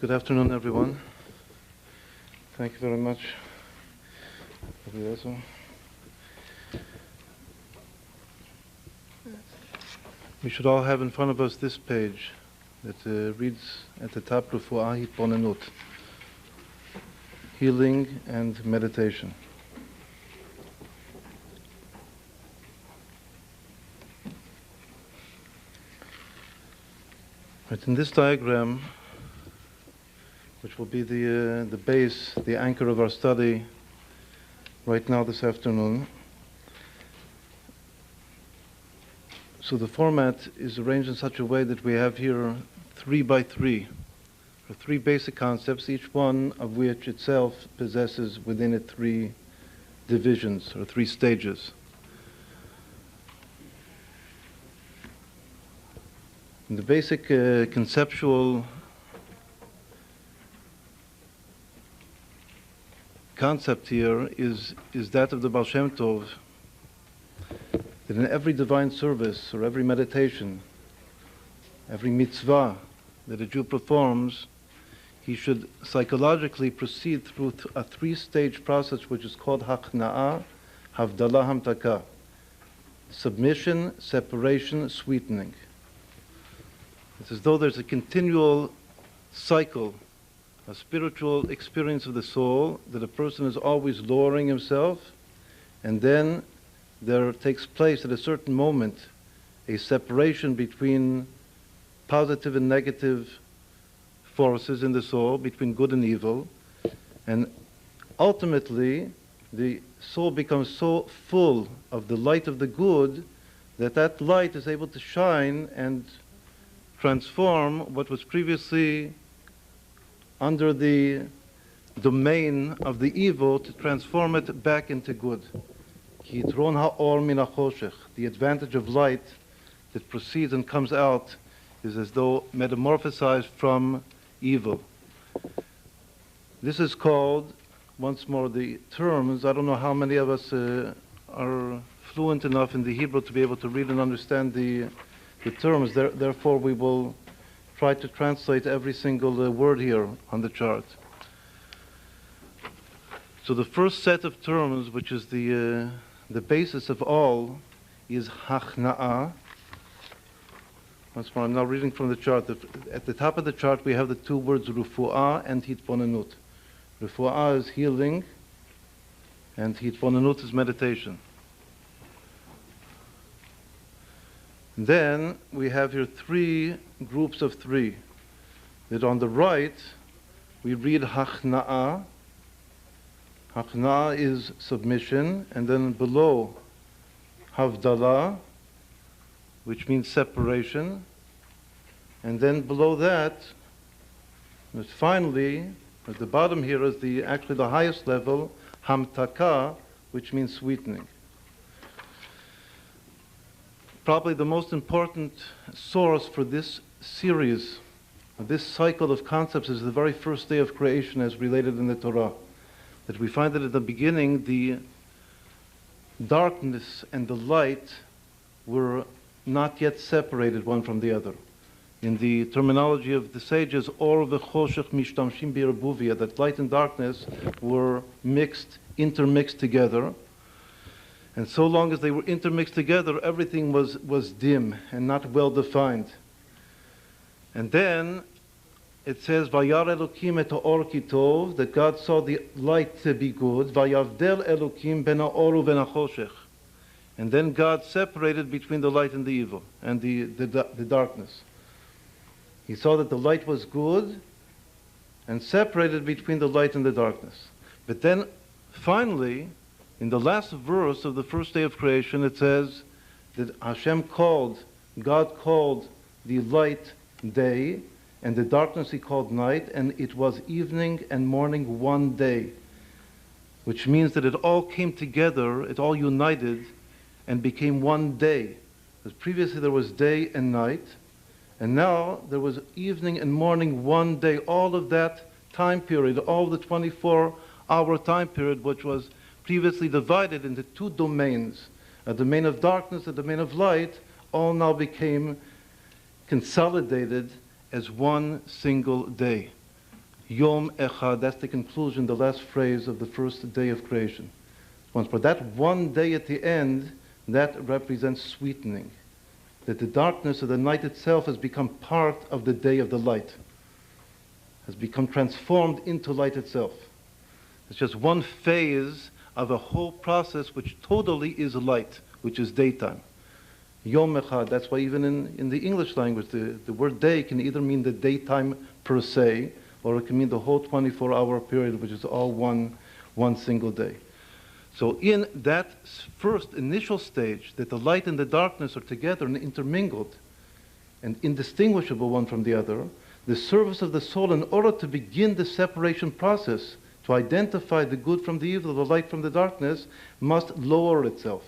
Good afternoon, everyone. Thank you very much. We should all have in front of us this page that reads at the top, Refuah Hitbonenut, healing and meditation. Right, in this diagram, which will be the base, the anchor of our study right now this afternoon. So the format is arranged in such a way that we have here 3 by 3, or 3 basic concepts, each one of which itself possesses within it 3 divisions, or 3 stages. And the basic conceptual concept here is that of the Baal Shem Tov, that in every divine service or every meditation, every mitzvah that a Jew performs, he should psychologically proceed through a 3-stage process which is called Hachna'ah, Havdalah, Hamtaka. Submission, separation, sweetening. It's as though there's a continual cycle, a spiritual experience of the soul, that a person is always lowering himself, and then there takes place at a certain moment a separation between positive and negative forces in the soul, between good and evil, and ultimately the soul becomes so full of the light of the good that that light is able to shine and transform what was previously under the domain of the evil, to transform it back into good. The advantage of light that proceeds and comes out is as though metamorphosized from evil. This is called, once more, the terms. I don't know how many of us are fluent enough in the Hebrew to be able to read and understand the terms. Therefore, we will try to translate every single word here on the chart. So the first set of terms, which is the basis of all, is Hachna'ah. Once more, I'm now reading from the chart. At the top of the chart, we have the 2 words Refuah and Hitbonenut. Refuah is healing, and Hitbonenut is meditation. Then we have here 3 groups of 3. That on the right, we read Hachna'ah. Hachna'ah is submission, and then below, Havdalah, which means separation, and then below that, finally, at the bottom here is actually the highest level, Hamtaka, which means sweetening. Probably the most important source for this series, this cycle of concepts, is the very first day of creation as related in the Torah. That we find that at the beginning, the darkness and the light were not yet separated one from the other. In the terminology of the sages, or v'choshech mishtamshim b'erbuvia, that light and darkness were intermixed together. And so long as they were intermixed together, everything was dim and not well defined. And then it says, Vayar Elokim et ha'or ki tov, that God saw the light to be good. Vayavdel Elokim ben ha'or u'ben ha'choshech. And then God separated between the light and the evil, and the darkness. He saw that the light was good, and separated between the light and the darkness. But then, finally, in the last verse of the first day of creation, it says that God called the light day, and the darkness he called night, and it was evening and morning one day. Which means that it all came together, it all united, and became one day. Because previously there was day and night, and now there was evening and morning one day. All of that time period, all of the 24-hour time period, which was previously divided into 2 domains, a domain of darkness, a domain of light, all now became consolidated as one single day. Yom Echad, that's the conclusion, the last phrase of the first day of creation. Once more, that one day at the end, that represents sweetening. That the darkness of the night itself has become part of the day of the light, has become transformed into light itself. It's just one phase of a whole process which totally is light, which is daytime. Yom Echad, that's why even in the English language, the word day can either mean the daytime per se, or it can mean the whole 24-hour period, which is all one single day. So in that first initial stage, that the light and the darkness are together and intermingled and indistinguishable one from the other, the service of the soul, in order to begin the separation process, to identify the good from the evil, the light from the darkness, must lower itself.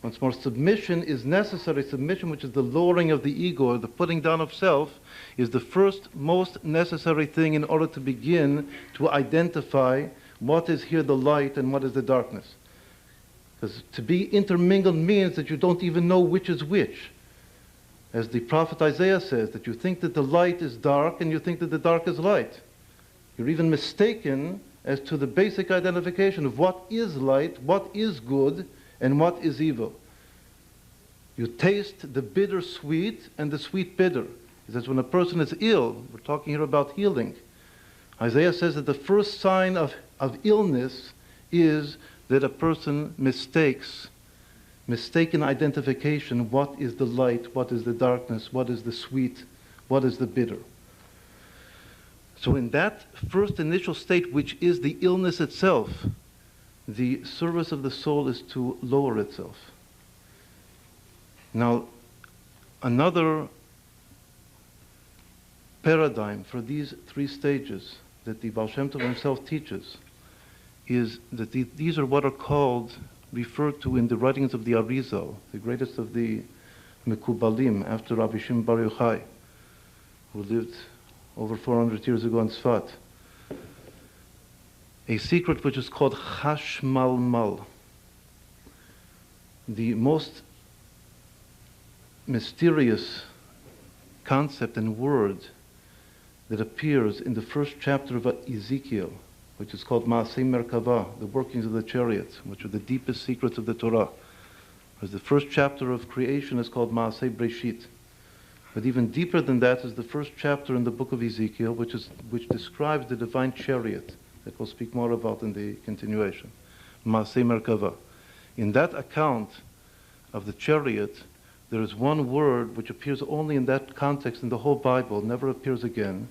Once more, submission is necessary. Submission, which is the lowering of the ego, or the putting down of self, is the first most necessary thing in order to begin to identify what is here the light and what is the darkness. Because to be intermingled means that you don't even know which is which. As the prophet Isaiah says, that you think that the light is dark and you think that the dark is light. You're even mistaken as to the basic identification of what is light, what is good, and what is evil. You taste the bitter sweet and the sweet bitter. He says when a person is ill, we're talking here about healing. Isaiah says that the first sign of illness is that a person mistaken identification, what is the light, what is the darkness, what is the sweet, what is the bitter. So in that first initial state, which is the illness itself, the service of the soul is to lower itself. Now, another paradigm for these three stages that the Baal Shem Tov himself teaches is that these are what are called, referred to in the writings of the Arizal, the greatest of the Mekubalim, after Rabbi Shimon Bar Yochai, who lived over 400 years ago in Tzfat. A secret which is called Chashmalmal. The most mysterious concept and word that appears in the first chapter of Ezekiel, which is called Maasei Merkava, the workings of the chariots, which are the deepest secrets of the Torah. Whereas the first chapter of creation is called Maasei Breshit. But even deeper than that is the first chapter in the book of Ezekiel, which describes the divine chariot, that we'll speak more about in the continuation. Maasei Merkava. In that account of the chariot, there is one word which appears only in that context in the whole Bible, never appears again,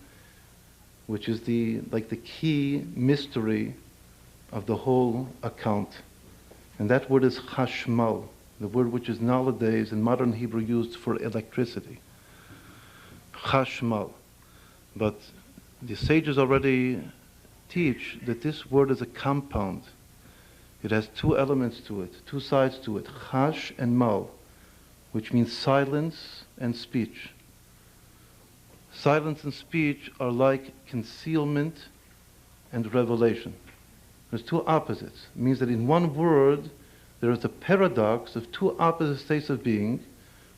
which is the key mystery of the whole account. And that word is chashmal, the word which is nowadays in modern Hebrew used for electricity. Chashmal. But the sages already teach that this word is a compound. It has two elements to it, two sides to it, chash and mal, which means silence and speech. Silence and speech are like concealment and revelation. There's two opposites. It means that in one word, there is a paradox of two opposite states of being,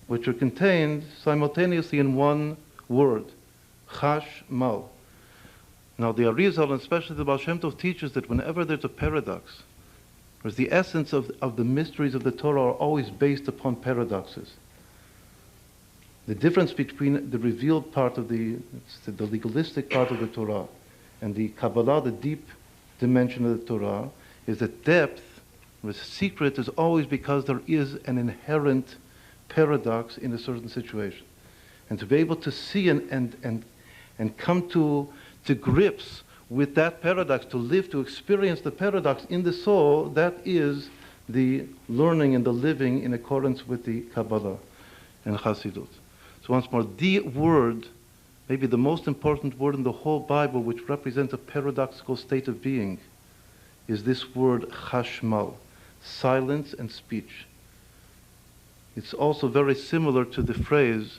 which are contained simultaneously in one word, chash, mal. Now the Arizal, and especially the Baal Shem Tov, teaches that whenever there's a paradox, whereas the essence of the mysteries of the Torah are always based upon paradoxes. The difference between the revealed part of the legalistic part of the Torah and the Kabbalah, the deep dimension of the Torah, is that depth, the secret, is always because there is an inherent paradox in a certain situation. And to be able to see and come to grips with that paradox, to live, to experience the paradox in the soul, that is the learning and the living in accordance with the Kabbalah and Chassidut. So once more, the word, maybe the most important word in the whole Bible, which represents a paradoxical state of being, is this word chashmal, silence and speech. It's also very similar to the phrase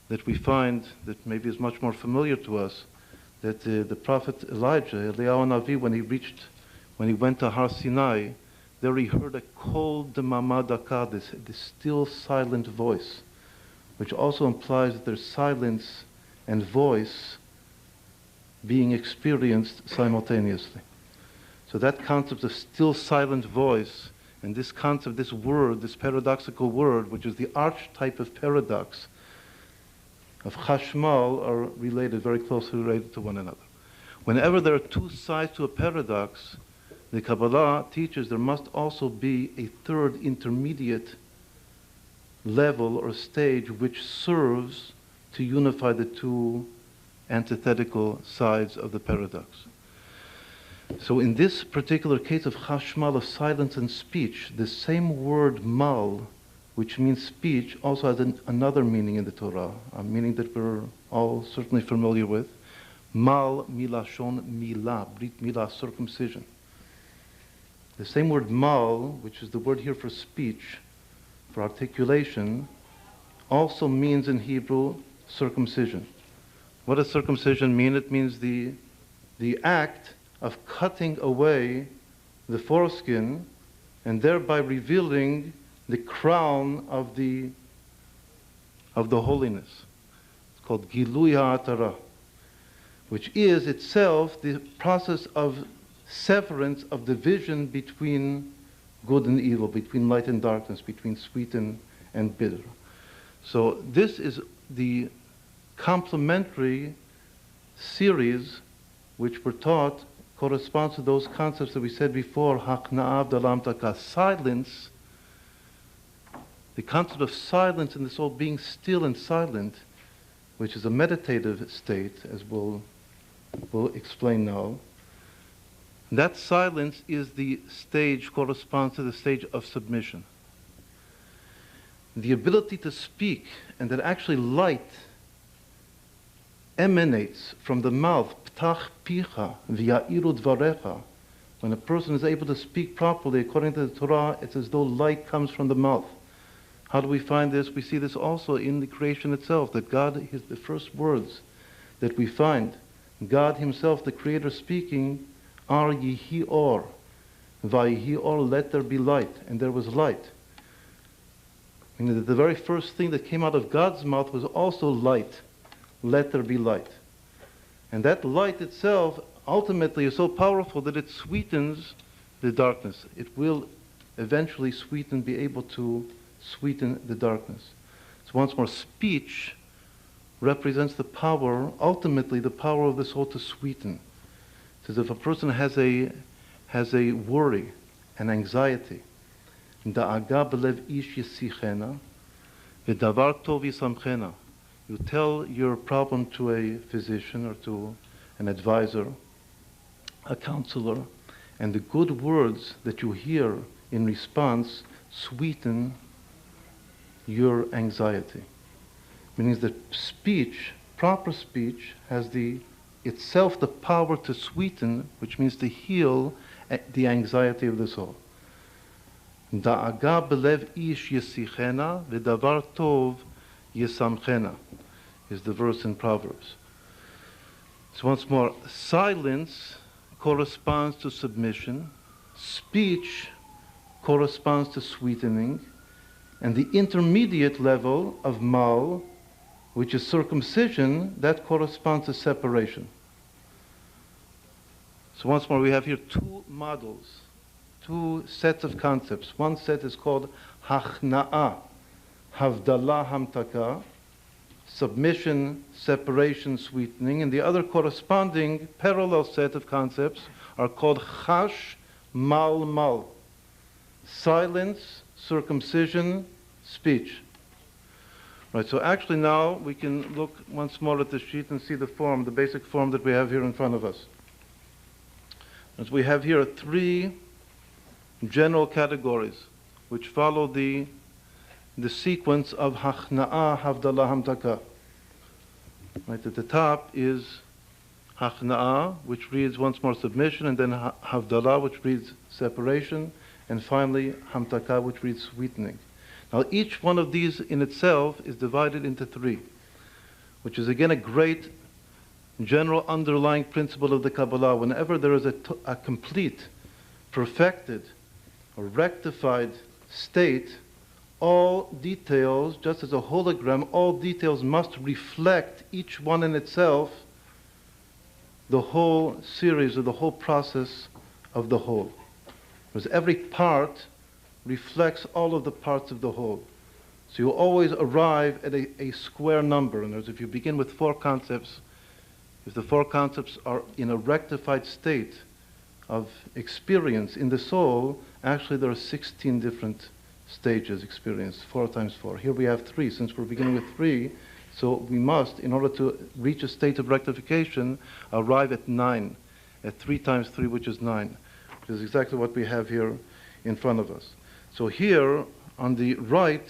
that we find that maybe is much more familiar to us, that the prophet Elijah, Eliyahu Navi, when he went to Har Sinai, there he heard a kol demama daka, this still silent voice, which also implies that there's silence and voice being experienced simultaneously. So that concept of still silent voice, and this concept, this word, this paradoxical word, which is the archetype of paradox, of chashmal, are related, very closely related to one another. Whenever there are two sides to a paradox, the Kabbalah teaches there must also be a third intermediate level or stage which serves to unify the two antithetical sides of the paradox. So in this particular case of chashmal, of silence and speech, the same word mal, which means speech, also has another meaning in the Torah, a meaning that we're all certainly familiar with. Mal milashon milah, brit milah, circumcision. The same word mal, which is the word here for speech, for articulation, also means in Hebrew circumcision. What does circumcision mean? It means the act of cutting away the foreskin and thereby revealing the crown of the holiness. It's called Gilui Ha'atara, which is itself the process of severance, of division between good and evil, between light and darkness, between sweet and bitter. So this is the complementary series which we're taught corresponds to those concepts that we said before, Hakna'av Dalam Taka, silence. The concept of silence and the soul being still and silent, which is a meditative state, as we'll explain now. That silence is the stage, corresponds to the stage of submission. The ability to speak, and that actually light emanates from the mouth, ptach picha v'ya'iru dvarecha. When a person is able to speak properly, according to the Torah, it's as though light comes from the mouth. How do we find this? We see this also in the creation itself, that God is the first words that we find. God himself, the Creator, speaking, Ar yihi or, vayihi or, let there be light, and there was light. Meaning that the very first thing that came out of God's mouth was also light. Let there be light. And that light itself ultimately is so powerful that it sweetens the darkness. It will eventually be able to sweeten the darkness. So once more, speech represents the power, ultimately the power of the soul to sweeten. It's as if a person has a worry, an anxiety. Da'aga belev ish yisichena, v'davar tov yisamchena. You tell your problem to a physician or to an advisor, a counselor, and the good words that you hear in response sweeten your anxiety. Meaning that speech, proper speech, has itself the power to sweeten, which means to heal the anxiety of the soul. Da'aga belev ish yesichena v'davar tov yesamchena is the verse in Proverbs. So once more, silence corresponds to submission, speech corresponds to sweetening, and the intermediate level of mal, which is circumcision, that corresponds to separation. So once more, we have here two models, two sets of concepts. One set is called Hachna'a, Havdalah Hamtaka, submission, separation, sweetening, and the other corresponding parallel set of concepts are called Chash Mal Mal, silence, circumcision, speech. Right, so actually now we can look once more at the sheet and see the form, the basic form that we have here in front of us. As we have here three general categories which follow the sequence of Hachna'a, Havdalah, Hamtaka. Right, at the top is Hachna'a, which reads once more submission, and then Havdalah, which reads separation, and finally Hamtaka, which reads sweetening. Now each one of these in itself is divided into three, which is again a great general underlying principle of the Kabbalah. Whenever there is a complete, perfected, or rectified state, all details, just as a hologram, all details must reflect each one in itself the whole series or the whole process of the whole. Because every part reflects all of the parts of the whole. So you always arrive at a square number. In other words, if you begin with 4 concepts, if the 4 concepts are in a rectified state of experience in the soul, actually there are 16 different stages experienced, 4 times 4. Here we have 3, since we're beginning with 3, so we must, in order to reach a state of rectification, arrive at 9, at 3 times 3, which is 9, which is exactly what we have here in front of us. So here, on the right,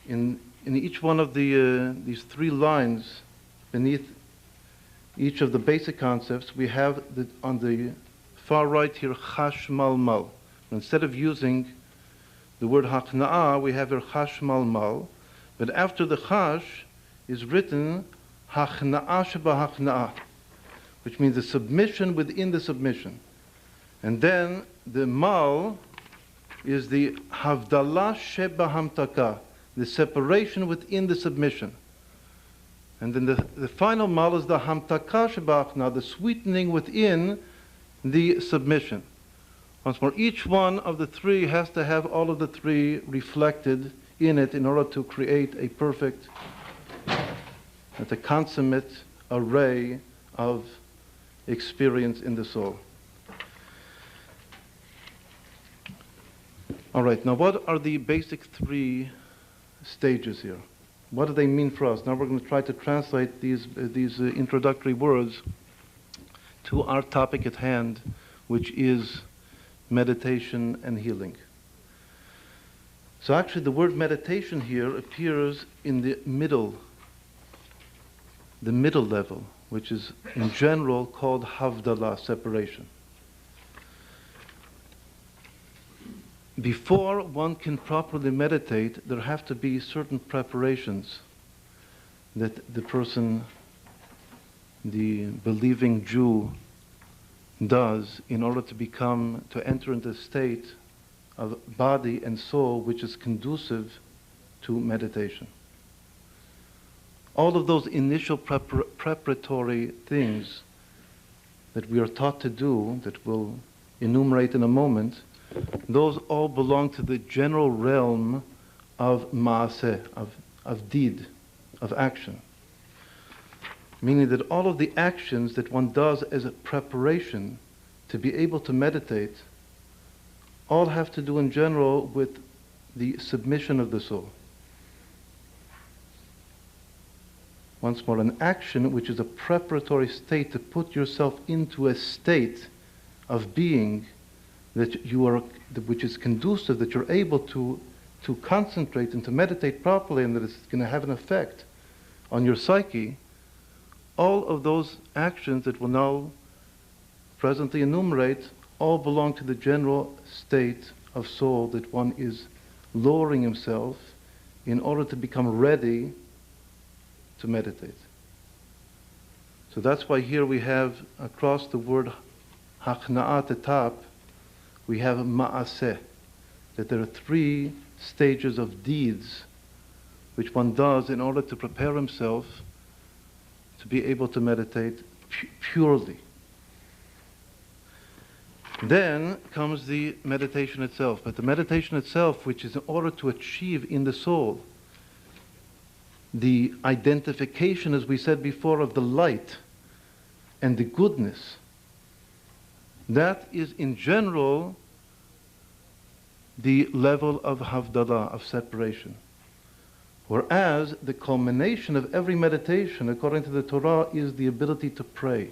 in each one of these 3 lines, beneath each of the basic concepts, we have on the far right here, chash mal mal. Instead of using the word hakna'ah, we have here chash mal mal, but after the chash is written hakna'ah sheba hakna'ah, which means the submission within the submission. And then the mal is the havdalah sheba hamtaka, the separation within the submission. And then the final mal is the hamtaka sheba hakna'ah, the sweetening within the submission. Once more, each one of the 3 has to have all of the 3 reflected in it in order to create a perfect, a consummate array of experience in the soul. All right, now what are the basic 3 stages here? What do they mean for us? Now we're going to try to translate these introductory words to our topic at hand, which is meditation and healing. So actually the word meditation here appears in the middle level, which is in general called havdalah, separation. Before one can properly meditate, there have to be certain preparations that the person, the believing Jew, does in order to enter into a state of body and soul which is conducive to meditation. All of those initial preparatory things that we are taught to do, that we'll enumerate in a moment, those all belong to the general realm of maaseh, of deed, of action. Meaning that all of the actions that one does as a preparation to be able to meditate all have to do in general with the submission of the soul. Once more, an action which is a preparatory state to put yourself into a state of being that which is conducive, that you're able to concentrate and to meditate properly, and that it's going to have an effect on your psyche. All of those actions that we'll now presently enumerate all belong to the general state of soul that one is lowering himself in order to become ready to meditate. So that's why here we have across the word hakna'ah at the top, we have ma'aseh, that there are 3 stages of deeds which one does in order to prepare himself to be able to meditate purely. Then comes the meditation itself. But the meditation itself, which is in order to achieve in the soul the identification, as we said before, of the light and the goodness, that is in general the level of havdalah, of separation. Whereas the culmination of every meditation, according to the Torah, is the ability to pray.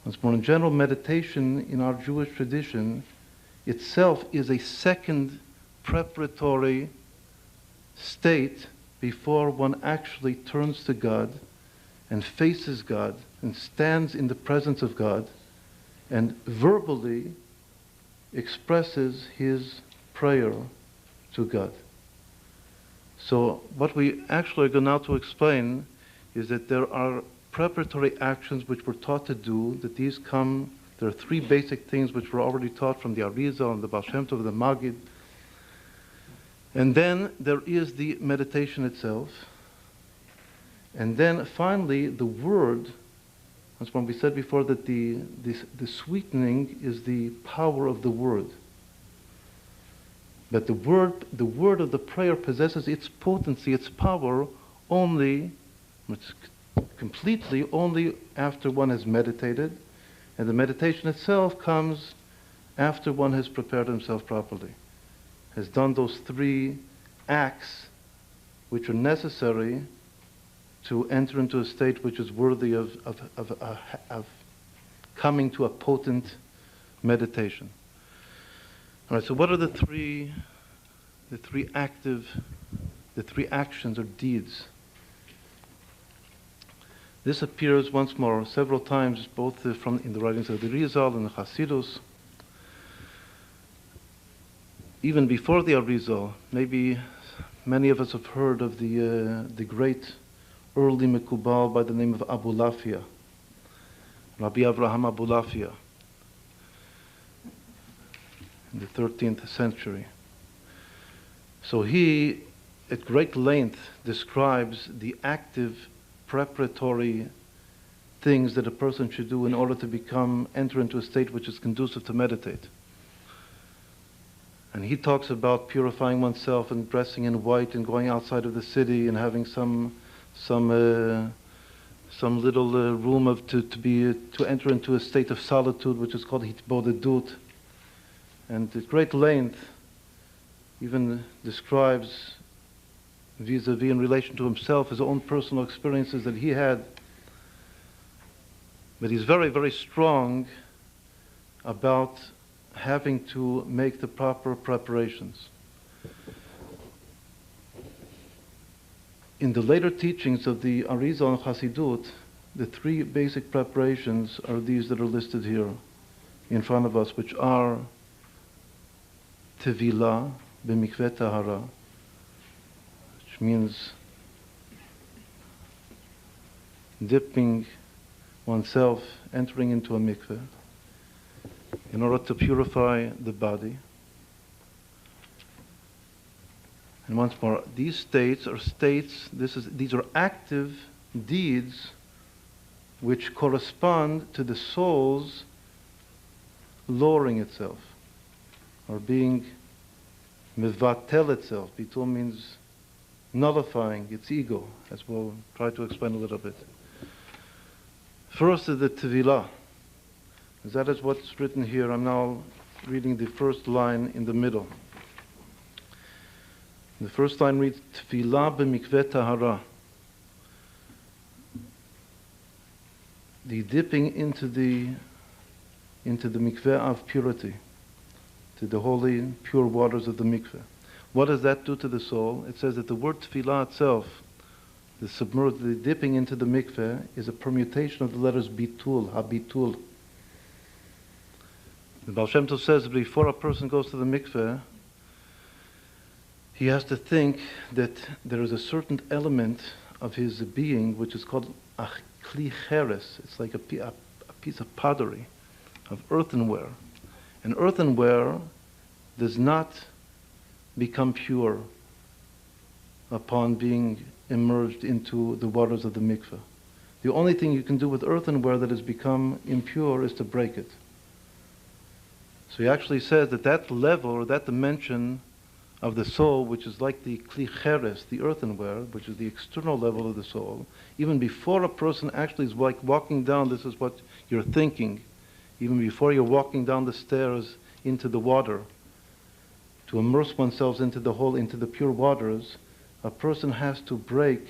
Once more, in general, meditation in our Jewish tradition itself is a second preparatory state before one actually turns to God and faces God and stands in the presence of God and verbally expresses his prayer to God. So what we actually are going now to explain is that there are preparatory actions which we're taught to do, that these come, there are 3 basic things which were already taught from the Arizal and the Baal Shem Tov, the Magid. And then there is the meditation itself. And then finally the word Once more, we said before that the sweetening is the power of the word. But the word of the prayer possesses its potency, its power, completely only after one has meditated, and the meditation itself comes after one has prepared himself properly, has done those 3 acts which are necessary to enter into a state which is worthy of coming to a potent meditation. All right, so what are the three actions or deeds? This appears once more several times, both in the writings of the Arizal and the Hasidus. Even before the Arizal, maybe many of us have heard of the great early Mekubal by the name of Abulafia, Rabbi Avraham Abulafia, in the 13th century. So he, at great length, describes the active preparatory things that a person should do in order to enter into a state which is conducive to meditate. And he talks about purifying oneself and dressing in white and going outside of the city and having some little room to enter into a state of solitude, which is called hitbodedut. And at great length, even describes vis-a-vis in relation to himself, his own personal experiences that he had. But he's very, very strong about having to make the proper preparations. In the later teachings of the Arizal and Hasidut, the 3 basic preparations are these that are listed here in front of us, which are Tevilah b'mikveh tahara, which means dipping oneself, entering into a mikveh, in order to purify the body. And once more, these are active deeds which correspond to the soul's lowering itself, or being mevatel itself. Bitul means nullifying its ego, as we'll try to explain a little bit. First is the tevilah. That is what's written here. I'm now reading the first line in the middle. The first line reads, Tevilah b'mikveh tahara. The dipping into the mikveh of purity, to the holy, pure waters of the mikveh. What does that do to the soul? It says that the word tevilah itself, the dipping into the mikveh, is a permutation of the letters bitul, habitul. The Baal Shem Tov says that before a person goes to the mikveh, he has to think that there is a certain element of his being which is called a kli cheres. It's like a piece of pottery, of earthenware. And earthenware does not become pure upon being immersed into the waters of the mikveh. The only thing you can do with earthenware that has become impure is to break it. So he actually says that that level, or that dimension of the soul, which is like the kli cheres, the earthenware, which is the external level of the soul, even before a person actually is like walking down, this is what you're thinking, even before you're walking down the stairs into the water, to immerse oneself into the pure waters, a person has to break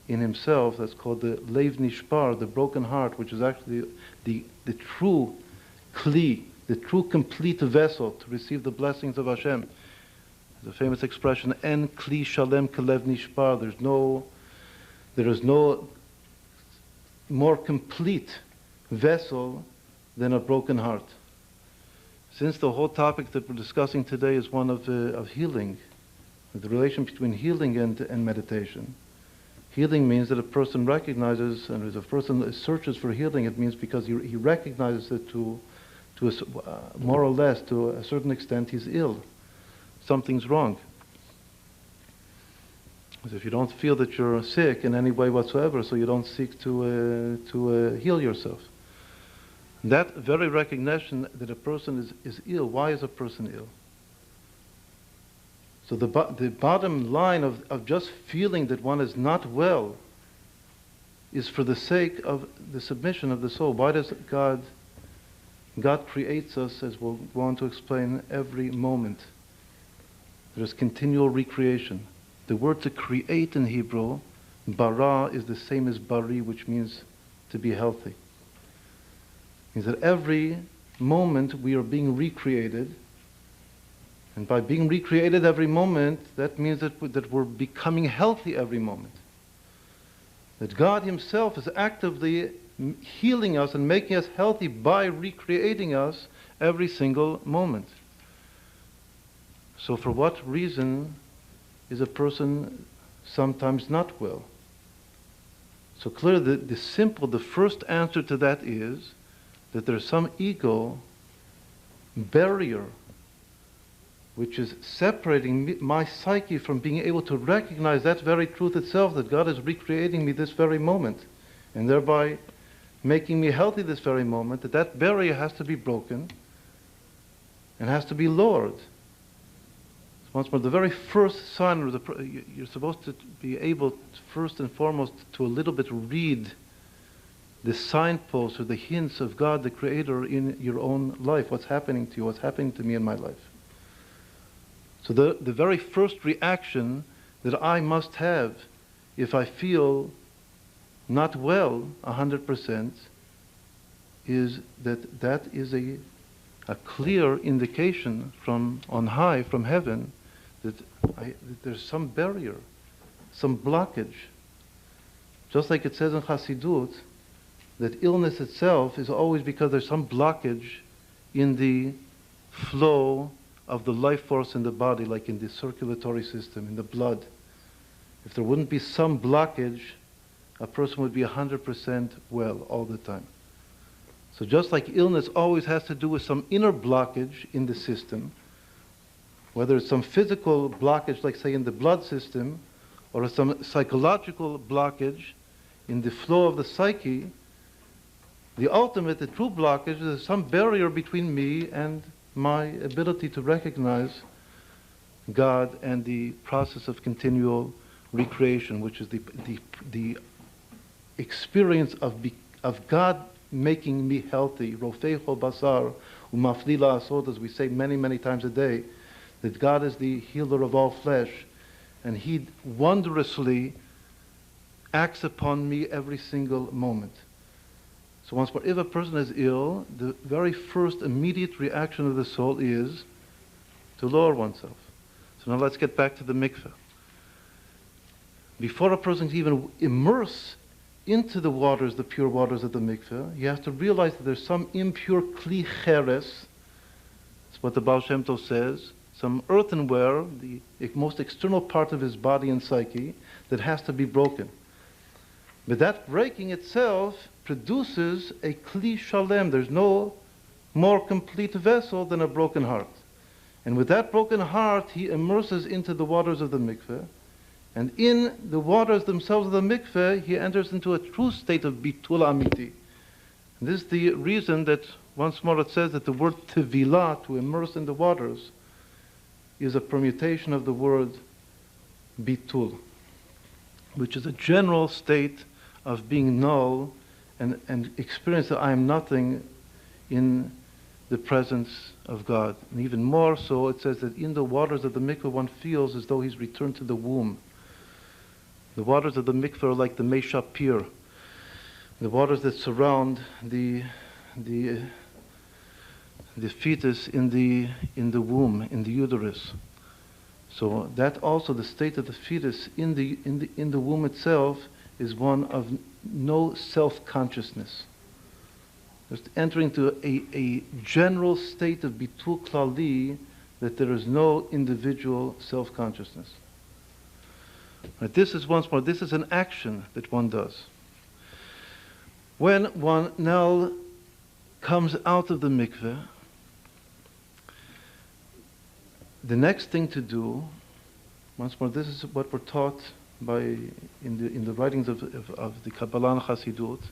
in himself, that's called the leiv nishbar, the broken heart, which is actually the true kli, the true complete vessel to receive the blessings of Hashem. The famous expression, "En kli shalem kelev nishbar." There is no more complete vessel than a broken heart. Since the whole topic that we're discussing today is one of healing, the relation between healing and meditation. Healing means that a person recognizes, and as a person searches for healing, it means because he recognizes that more or less, to a certain extent, he's ill. Something's wrong. As if you don't feel that you're sick in any way whatsoever, so you don't seek to heal yourself. That very recognition that a person is ill, why is a person ill? So the bottom line of just feeling that one is not well is for the sake of the submission of the soul. Why does God creates us, as we'll go on to explain, every moment. There's continual recreation. The word to create in Hebrew, bara, is the same as bari, which means to be healthy. It means that every moment we are being recreated, and by being recreated every moment, that means that we're becoming healthy every moment. That God Himself is actively healing us and making us healthy by recreating us every single moment. So for what reason is a person sometimes not well? So clearly the first answer to that is that there's some ego barrier which is separating my psyche from being able to recognize that very truth itself, that God is recreating me this very moment, and thereby making me healthy this very moment, that barrier has to be broken and has to be lowered. So once more, the very first sign, you're supposed to be able, first and foremost, to a little bit read the signposts or the hints of God, the Creator, in your own life. What's happening to you? What's happening to me in my life? So the very first reaction that I must have if I feel not well 100% is that is a clear indication from on high, from heaven, that there's some barrier, some blockage. Just like it says in Hasidut, that illness itself is always because there's some blockage in the flow of the life force in the body, like in the circulatory system, in the blood. If there wouldn't be some blockage, a person would be 100% well all the time. So just like illness always has to do with some inner blockage in the system, whether it's some physical blockage, like say in the blood system, or some psychological blockage in the flow of the psyche, the ultimate, the true blockage is some barrier between me and my ability to recognize God and the process of continual recreation, which is the experience of God making me healthy. Rofecho basar umafli la'asot, as we say many, many times a day, that God is the healer of all flesh, and He wondrously acts upon me every single moment. So once more, if a person is ill, the very first immediate reaction of the soul is to lower oneself. So now let's get back to the mikveh. Before a person can even immerse into the waters, the pure waters of the mikveh, he has to realize that there's some impure kli cheres. That's what the Baal Shem Tov says. Some earthenware, the most external part of his body and psyche, that has to be broken. But that breaking itself produces a kli shalem. There's no more complete vessel than a broken heart. And with that broken heart, he immerses into the waters of the mikveh. And in the waters themselves of the mikveh, he enters into a true state of bitul amiti. And this is the reason that, once more, it says that the word tevilah, to immerse in the waters, is a permutation of the word bitul, which is a general state of being null and experience that I am nothing in the presence of God. And even more so, it says that in the waters of the mikveh one feels as though he's returned to the womb. The waters of the mikveh are like the Mei Shapir, the waters that surround the fetus in the womb, in the uterus. So that also, the state of the fetus in the womb itself, is one of no self-consciousness. Just entering into a general state of bitul klali, that there is no individual self-consciousness. Right, this is, once more, this is an action that one does. When one now comes out of the mikveh, the next thing to do, once more, this is what we're taught in the writings of the Kabbalah and Hasidut,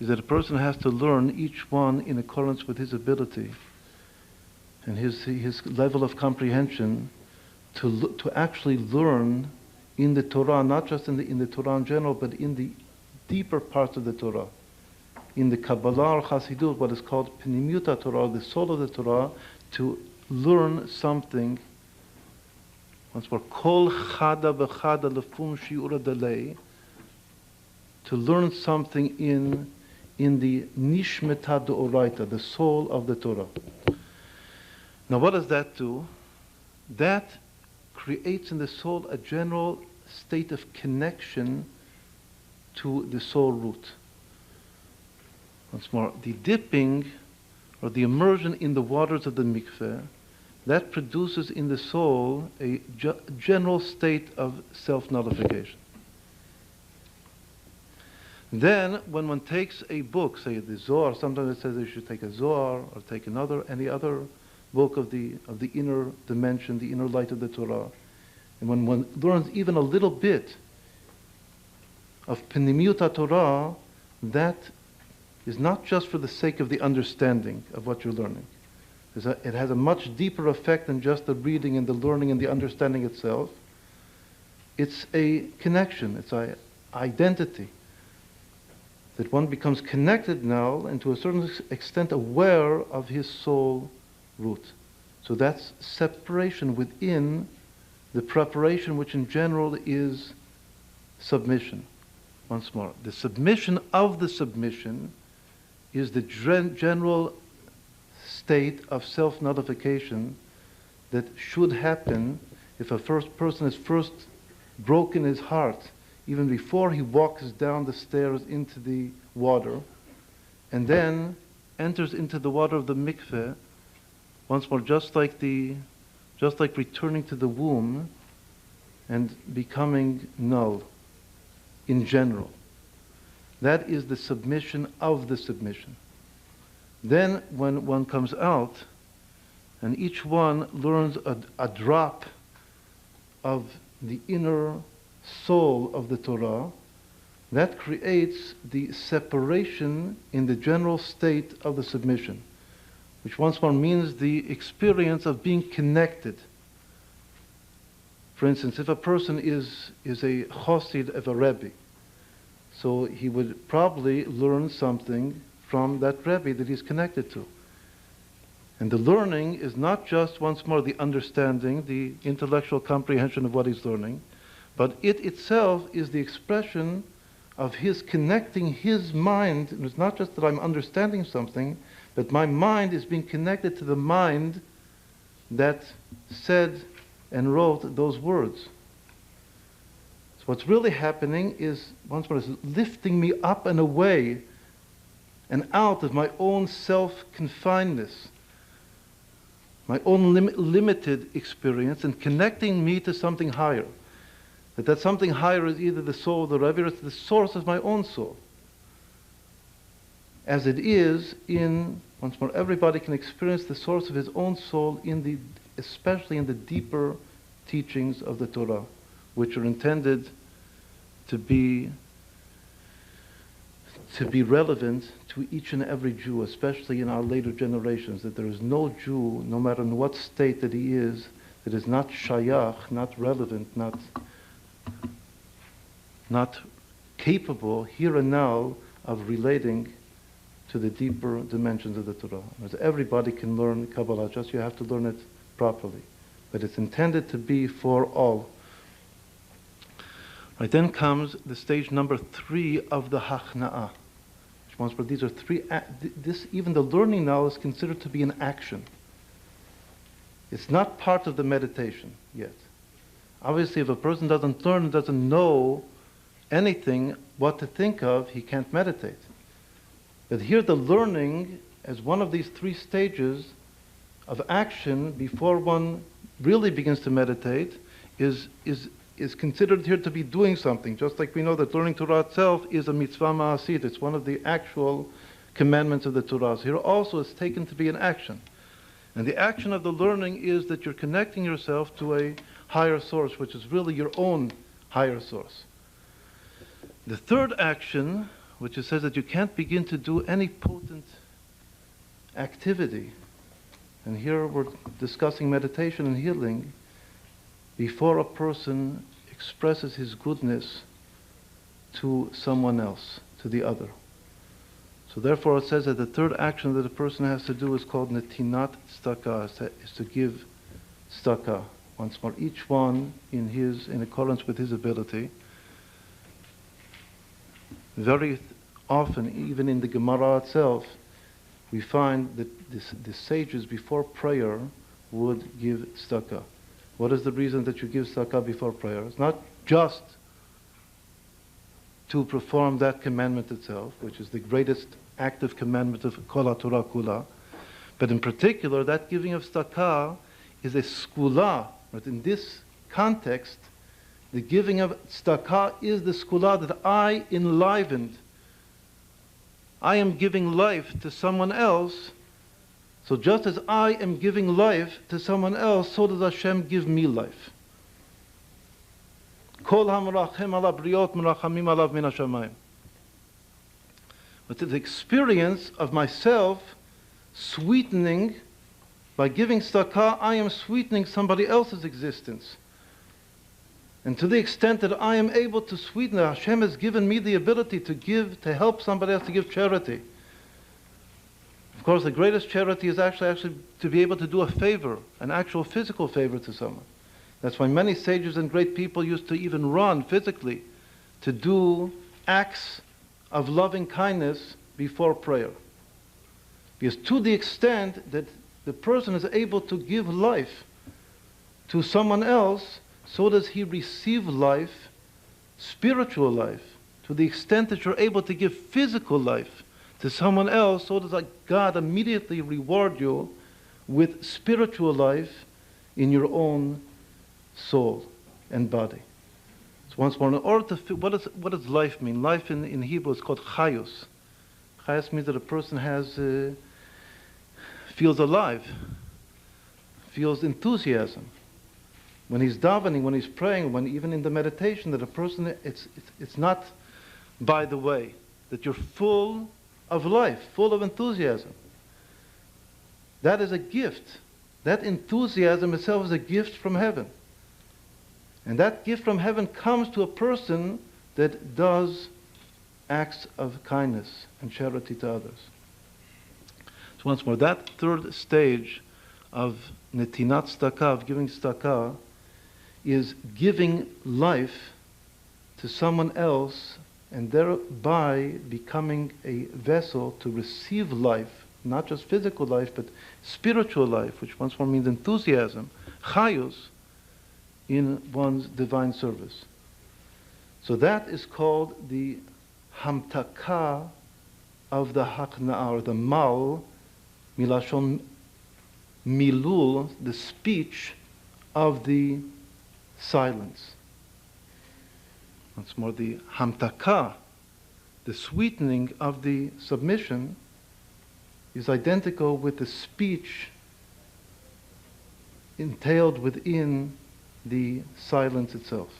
is that a person has to learn each one in accordance with his ability and his level of comprehension to actually learn in the Torah, not just in the Torah in general, but in the deeper parts of the Torah. In the Kabbalah or Hasidut, what is called Pnimiut Torah, the soul of the Torah, to learn something. Once more, Kol Chada v'Chada lefum shiura delei, to learn something in the Nishmeta D'Oraita, the soul of the Torah. Now what does that do? That creates in the soul a general state of connection to the soul root. Once more, the dipping or the immersion in the waters of the mikveh, that produces in the soul a general state of self-nullification. Then, when one takes a book, say the Zohar, sometimes it says you should take a Zohar or take any other book of the inner dimension, the inner light of the Torah. And when one learns even a little bit of Pnimiut Torah, that is not just for the sake of the understanding of what you're learning. It has a much deeper effect than just the reading and the learning and the understanding itself. It's a connection, it's an identity. That one becomes connected now and to a certain extent aware of his soul root. So that's separation within the preparation, which in general is submission. Once more, the submission of the submission is the general state of self-nullification that should happen if a person is first broken his heart, even before he walks down the stairs into the water, and then enters into the water of the mikveh. Once more, just like returning to the womb and becoming null in general. That is the submission of the submission. Then when one comes out and each one learns a drop of the inner soul of the Torah, that creates the separation in the general state of the submission, which once more means the experience of being connected. For instance, if a person is a chosid of a Rabbi, so he would probably learn something from that Rabbi that he's connected to. And the learning is not just, once more, the understanding, the intellectual comprehension of what he's learning, but it itself is the expression of his connecting his mind. And it's not just that I'm understanding something, but my mind is being connected to the mind that said and wrote those words. So what's really happening is, once more, is lifting me up and away and out of my own self-confinedness, my own limited experience, and connecting me to something higher. That something higher is either the soul of the Rebbe or it's the source of my own soul. As it is in, once more, everybody can experience the source of his own soul especially in the deeper teachings of the Torah, which are intended to be relevant to each and every Jew, especially in our later generations, that there is no Jew, no matter in what state that he is, that is not shayach, not relevant, not capable here and now of relating to the deeper dimensions of the Torah. As everybody can learn Kabbalah, just you have to learn it properly. But it's intended to be for all. Right, then comes the stage number 3 of the Hachna'ah. These are three. Even the learning now is considered to be an action. It's not part of the meditation yet. Obviously, if a person doesn't learn, doesn't know anything what to think of, he can't meditate. But here the learning, as one of these 3 stages of action before one really begins to meditate, is considered here to be doing something. Just like we know that learning Torah itself is a mitzvah ma'asit. It's one of the actual commandments of the Torah. So here also it's taken to be an action. And the action of the learning is that you're connecting yourself to a higher source, which is really your own higher source. The third action, which it says that you can't begin to do any potent activity. And here we're discussing meditation and healing before a person expresses his goodness to someone else, to the other. So therefore it says that the third action that a person has to do is called netinat tzedakah, is to give tzedakah. Once more, each one in accordance with his ability. Very often, even in the Gemara itself, we find that the sages before prayer would give tzedakah. What is the reason that you give tzedakah before prayer? It's not just to perform that commandment itself, which is the greatest active commandment of Kol Torah Kula, but in particular, that giving of tzedakah is a skula. But in this context, the giving of tzedakah is the skula that I enlivened. I am giving life to someone else. So just as I am giving life to someone else, so does Hashem give me life. Kol hamrachem ala briot merachamim alav min hashamayim. But the experience of myself sweetening, by giving tzedakah, I am sweetening somebody else's existence. And to the extent that I am able to sweeten it, Hashem has given me the ability to give, to help somebody else, to give charity. Of course, the greatest charity is actually to be able to do a favor, an actual physical favor to someone. That's why many sages and great people used to even run physically to do acts of loving kindness before prayer. Because to the extent that the person is able to give life to someone else, so does he receive life, spiritual life. To the extent that you're able to give physical life to someone else, so does God immediately reward you with spiritual life in your own soul and body. So once more, in order to what does life mean? Life in Hebrew is called chayos. Chayos means that a person feels alive, feels enthusiasm. When he's davening, when he's praying, when even in the meditation, that a person, it's not by the way, that you're full of life, full of enthusiasm. That is a gift. That enthusiasm itself is a gift from heaven. And that gift from heaven comes to a person that does acts of kindness and charity to others. So once more, that third stage of netinat tzedakah, of giving tzedakah, is giving life to someone else and thereby becoming a vessel to receive life, not just physical life, but spiritual life, which once more means enthusiasm, chayus, in one's divine service. So that is called the hamtaka of the hakna'ah, or the mal, milashon milul, the speech of the silence. Once more, the hamtaka, the sweetening of the submission, is identical with the speech entailed within the silence itself.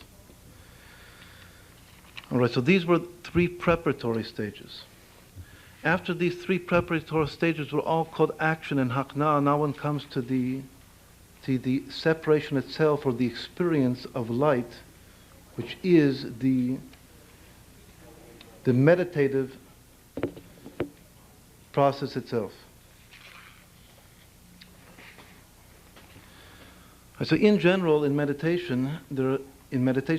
All right, so these were three preparatory stages. After these three preparatory stages were all called action and hakna, now one comes to the separation itself, or the experience of light, which is the meditative process itself. So in general, in meditation,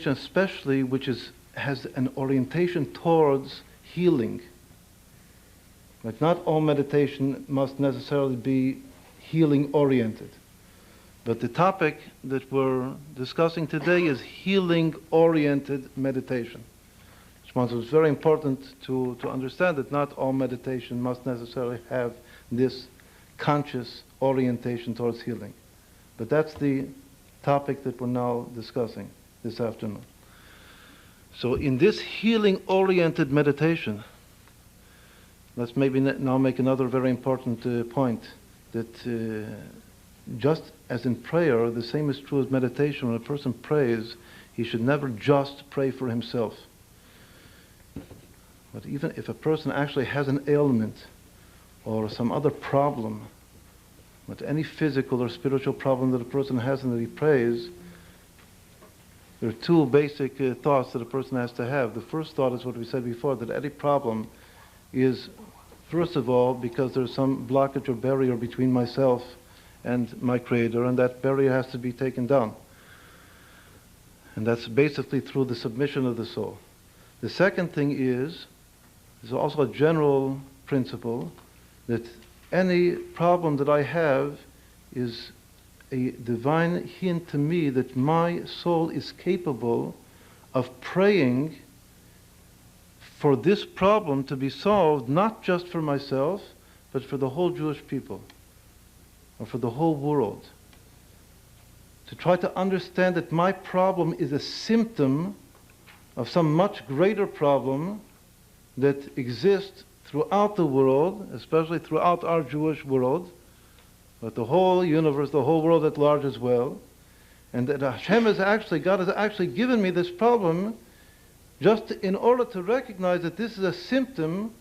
especially, which has an orientation towards healing. Like, not all meditation must necessarily be healing oriented. But the topic that we're discussing today is healing oriented meditation. Which means it's very important to understand that not all meditation must necessarily have this conscious orientation towards healing. But that's the topic that we're now discussing this afternoon. So in this healing-oriented meditation, let's maybe now make another very important point, that just as in prayer, the same is true as meditation. When a person prays, he should never just pray for himself. But even if a person actually has an ailment or some other problem, but any physical or spiritual problem that a person has and that he prays, there are two basic thoughts that a person has to have. The first thought is what we said before, that any problem is, first of all, because there's some blockage or barrier between myself and my Creator, and that barrier has to be taken down. And that's basically through the submission of the soul. The second thing is, there's also a general principle that any problem that I have is a divine hint to me that my soul is capable of praying for this problem to be solved, not just for myself, but for the whole Jewish people, or for the whole world. To try to understand that my problem is a symptom of some much greater problem that exists throughout the world, especially throughout our Jewish world, but the whole universe, the whole world at large as well, and that Hashem has actually, God has actually given me this problem just in order to recognize that this is a symptom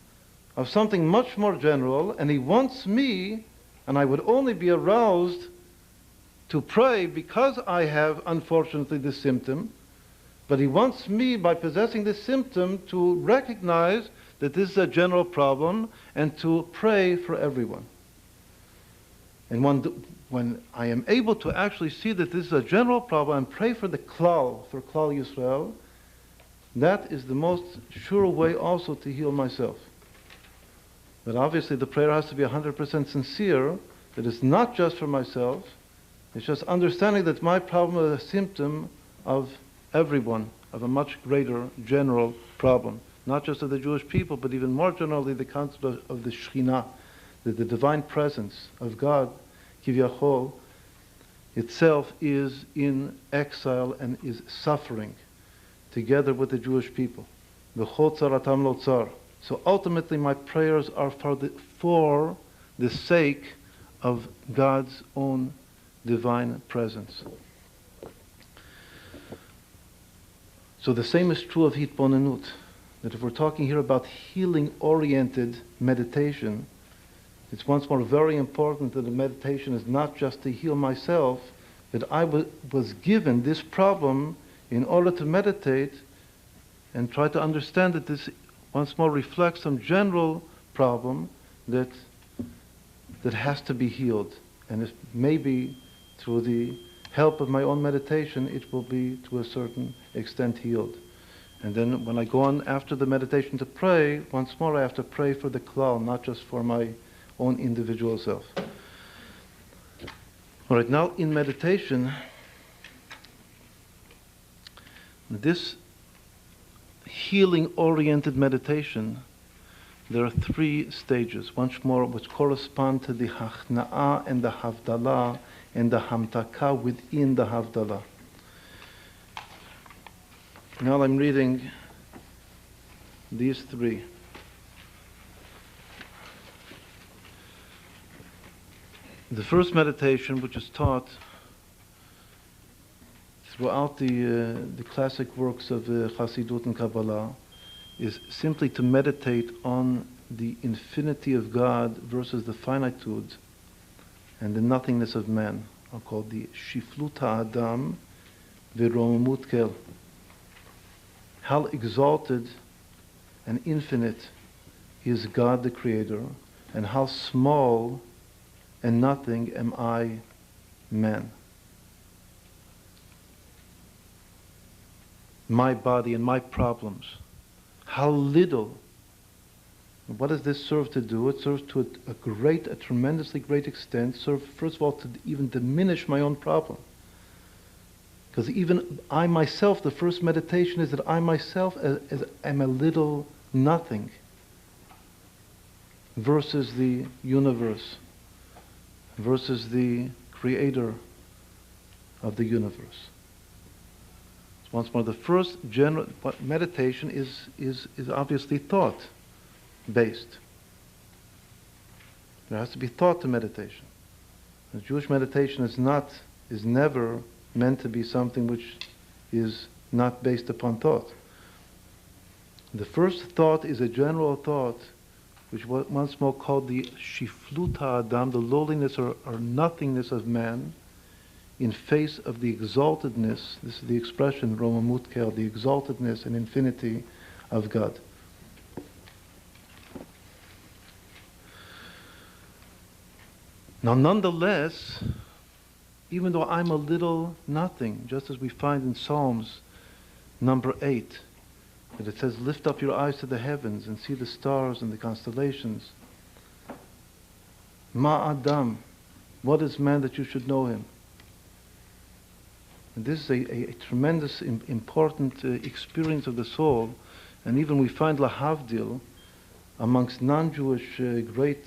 of something much more general, and He wants me, and I would only be aroused to pray because I have, unfortunately, this symptom, but He wants me, by possessing this symptom, to recognize that this is a general problem and to pray for everyone. And when I am able to actually see that this is a general problem and pray for the Klal, for Klal Yisrael, that is the most sure way also to heal myself. But obviously the prayer has to be 100% sincere, that it's not just for myself, it's just understanding that my problem is a symptom of everyone, of a much greater general problem. Not just of the Jewish people, but even more generally the concept of the Shekhinah, that the divine presence of God, Kivyachol, itself is in exile and is suffering together with the Jewish people. V'chol tzaratam lo tzar. So ultimately my prayers are for the sake of God's own divine presence. So the same is true of hitbonenut, that if we're talking here about healing-oriented meditation, it's once more very important that the meditation is not just to heal myself, that I was given this problem in order to meditate and try to understand that this once more reflects some general problem that has to be healed. And it maybe through the help of my own meditation, it will be to a certain extent healed. And then when I go on after the meditation to pray, once more I have to pray for the klal, not just for my own individual self. All right, now in meditation, this healing-oriented meditation, there are three stages, once more, which correspond to the hachna'ah and the havdalah and the hamtaka within the havdalah. Now I'm reading these three. The first meditation, which is taught throughout the classic works of Chassidut and Kabbalah, is simply to meditate on the infinity of God versus the finitude and the nothingness of man, are called the Shiflut HaAdam v'Romemut Kel. How exalted and infinite is God the Creator, and how small and nothing am I, man. My body and my problems. How little. What does this serve to do? It serves to a tremendously great extent, serve first of all to even diminish my own problem. Because even I myself, the first meditation is that I myself am a little nothing versus the universe, versus the creator of the universe. So once more, the first general meditation is obviously thought-based. There has to be thought to meditation. The Jewish meditation is never meant to be something which is not based upon thought. The first thought is a general thought, which was once more called the shifluta adam, the lowliness or nothingness of man, in face of the exaltedness, this is the expression, Romamutkel, the exaltedness and infinity of God. Now, nonetheless, even though I'm a little nothing, just as we find in Psalms number 8, that it says, lift up your eyes to the heavens and see the stars and the constellations. Ma Adam, what is man that you should know him? And this is a tremendous, important experience of the soul. And even we find Lahavdil amongst non-Jewish great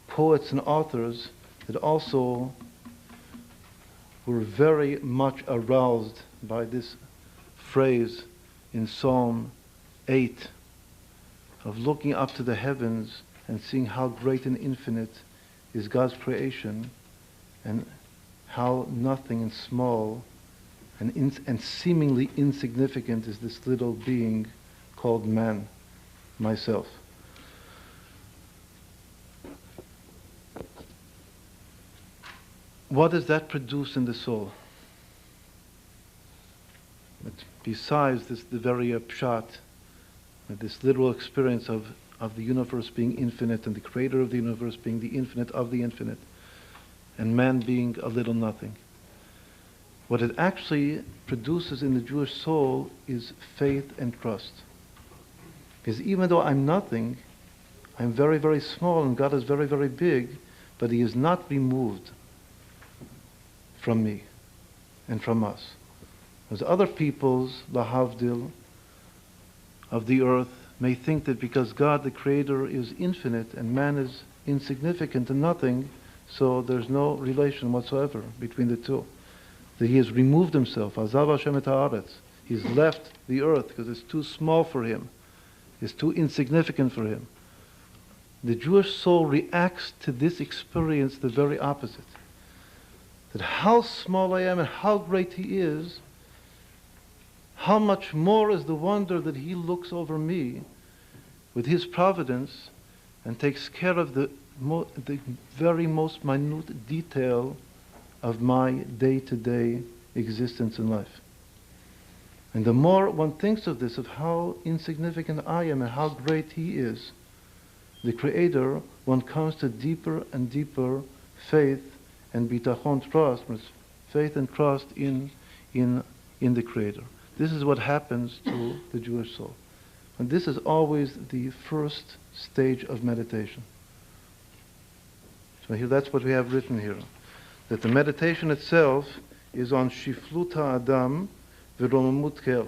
poets and authors that also were very much aroused by this phrase in Psalm 8 of looking up to the heavens and seeing how great and infinite is God's creation, and how nothing and small and seemingly insignificant is this little being called man, myself. What does that produce in the soul? But besides this, the very pshat, this literal experience of the universe being infinite and the creator of the universe being the infinite of the infinite, and man being a little nothing. What it actually produces in the Jewish soul is faith and trust. Because even though I'm nothing, I'm very, very small and God is very, very big, but He is not removed from me and from us. As other peoples, lahavdil, of the earth, may think that because God, the Creator, is infinite and man is insignificant and nothing, so there's no relation whatsoever between the two. That He has removed Himself, Azav Hashem et haaretz. He's left the earth because it's too small for Him. It's too insignificant for Him. The Jewish soul reacts to this experience the very opposite. That how small I am and how great He is, how much more is the wonder that He looks over me with His providence and takes care of the very most minute detail of my day-to-day existence in life. And the more one thinks of this, of how insignificant I am and how great He is, the Creator, one comes to deeper and deeper faith and bitachon, trust, faith and trust in the Creator. This is what happens to the Jewish soul. And this is always the first stage of meditation. So here, that's what we have written here. That the meditation itself is on shifluta adam v'romamut kel.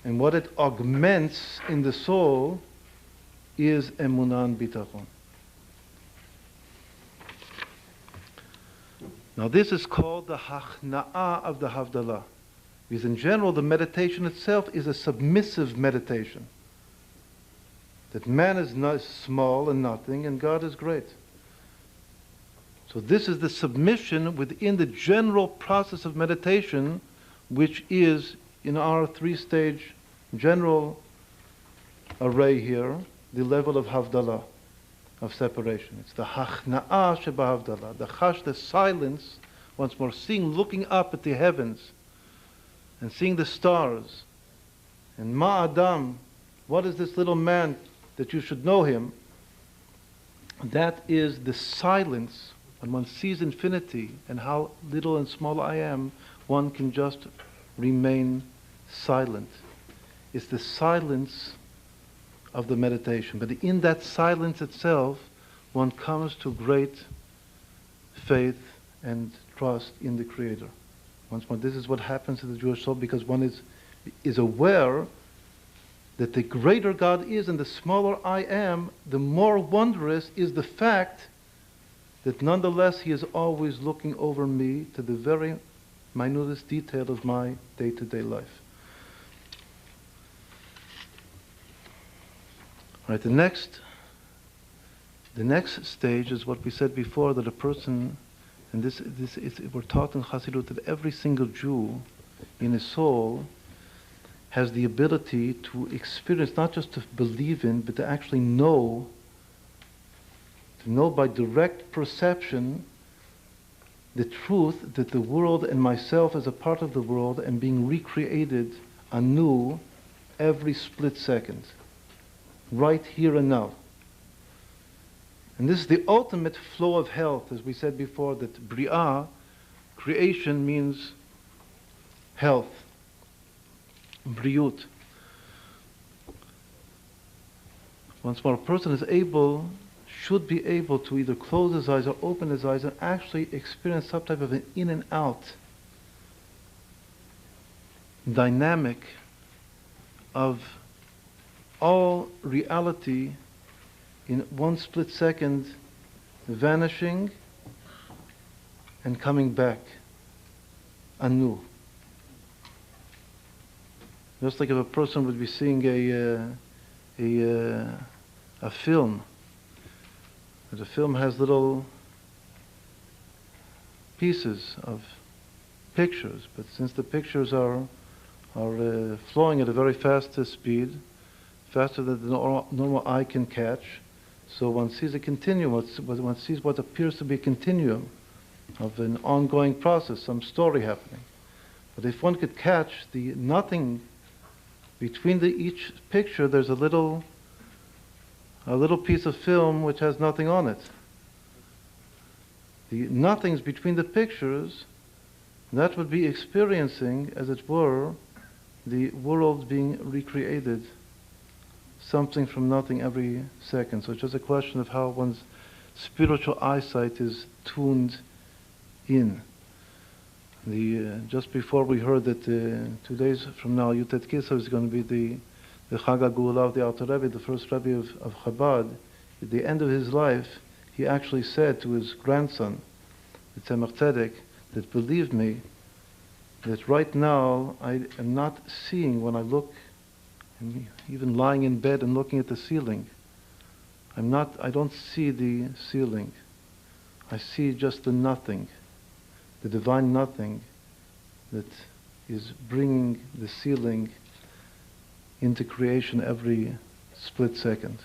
And what it augments in the soul is emunan bitachon. Now this is called the hachna'ah of the Havdalah. Because in general, the meditation itself is a submissive meditation. That man is not small and nothing, and God is great. So this is the submission within the general process of meditation, which is in our three-stage general array here, the level of Havdalah, of separation. It's the Hachna'ah Sheba Havdalah, the Chash, the silence, once more, looking up at the heavens, and seeing the stars. And Ma Adam, what is this little man that you should know him? That is the silence. When one sees infinity and how little and small I am, one can just remain silent. It's the silence of the meditation. But in that silence itself, one comes to great faith and trust in the Creator. Once more, this is what happens to the Jewish soul, because one is aware that the greater God is and the smaller I am, the more wondrous is the fact that nonetheless He is always looking over me to the very minutest detail of my day-to-day life. All right, the next stage is what we said before, that a person, and this is, we're taught in Chassidut that every single Jew in his soul has the ability to experience, not just to believe in, but to actually know by direct perception the truth that the world and myself as a part of the world am being recreated anew every split second, right here and now. And this is the ultimate flow of health, as we said before, that Bri'ah, creation, means health, Briut. Once more, a person is able, should be able to either close his eyes or open his eyes and actually experience some type of an in and out dynamic of all reality in one split second vanishing and coming back anew. Just like if a person would be seeing a film. The film has little pieces of pictures, but since the pictures are flowing at a very fast speed, faster than the normal eye can catch, so one sees a continuum, one sees what appears to be a continuum of an ongoing process, some story happening. But if one could catch the nothing between each picture, there's a little piece of film which has nothing on it. The nothings between the pictures, that would be experiencing, as it were, the world being recreated, something from nothing every second. So it's just a question of how one's spiritual eyesight is tuned in. Just before we heard that 2 days from now, Yutet Kislev is going to be the Chag HaGeulah of the Alter Rebbe, the first Rebbe of Chabad. At the end of his life, he actually said to his grandson, the Tzemach Tzedek, that believe me, that right now I am not seeing when I look, even lying in bed and looking at the ceiling. I don't see the ceiling. I see just the nothing, the divine nothing that is bringing the ceiling into creation every split second.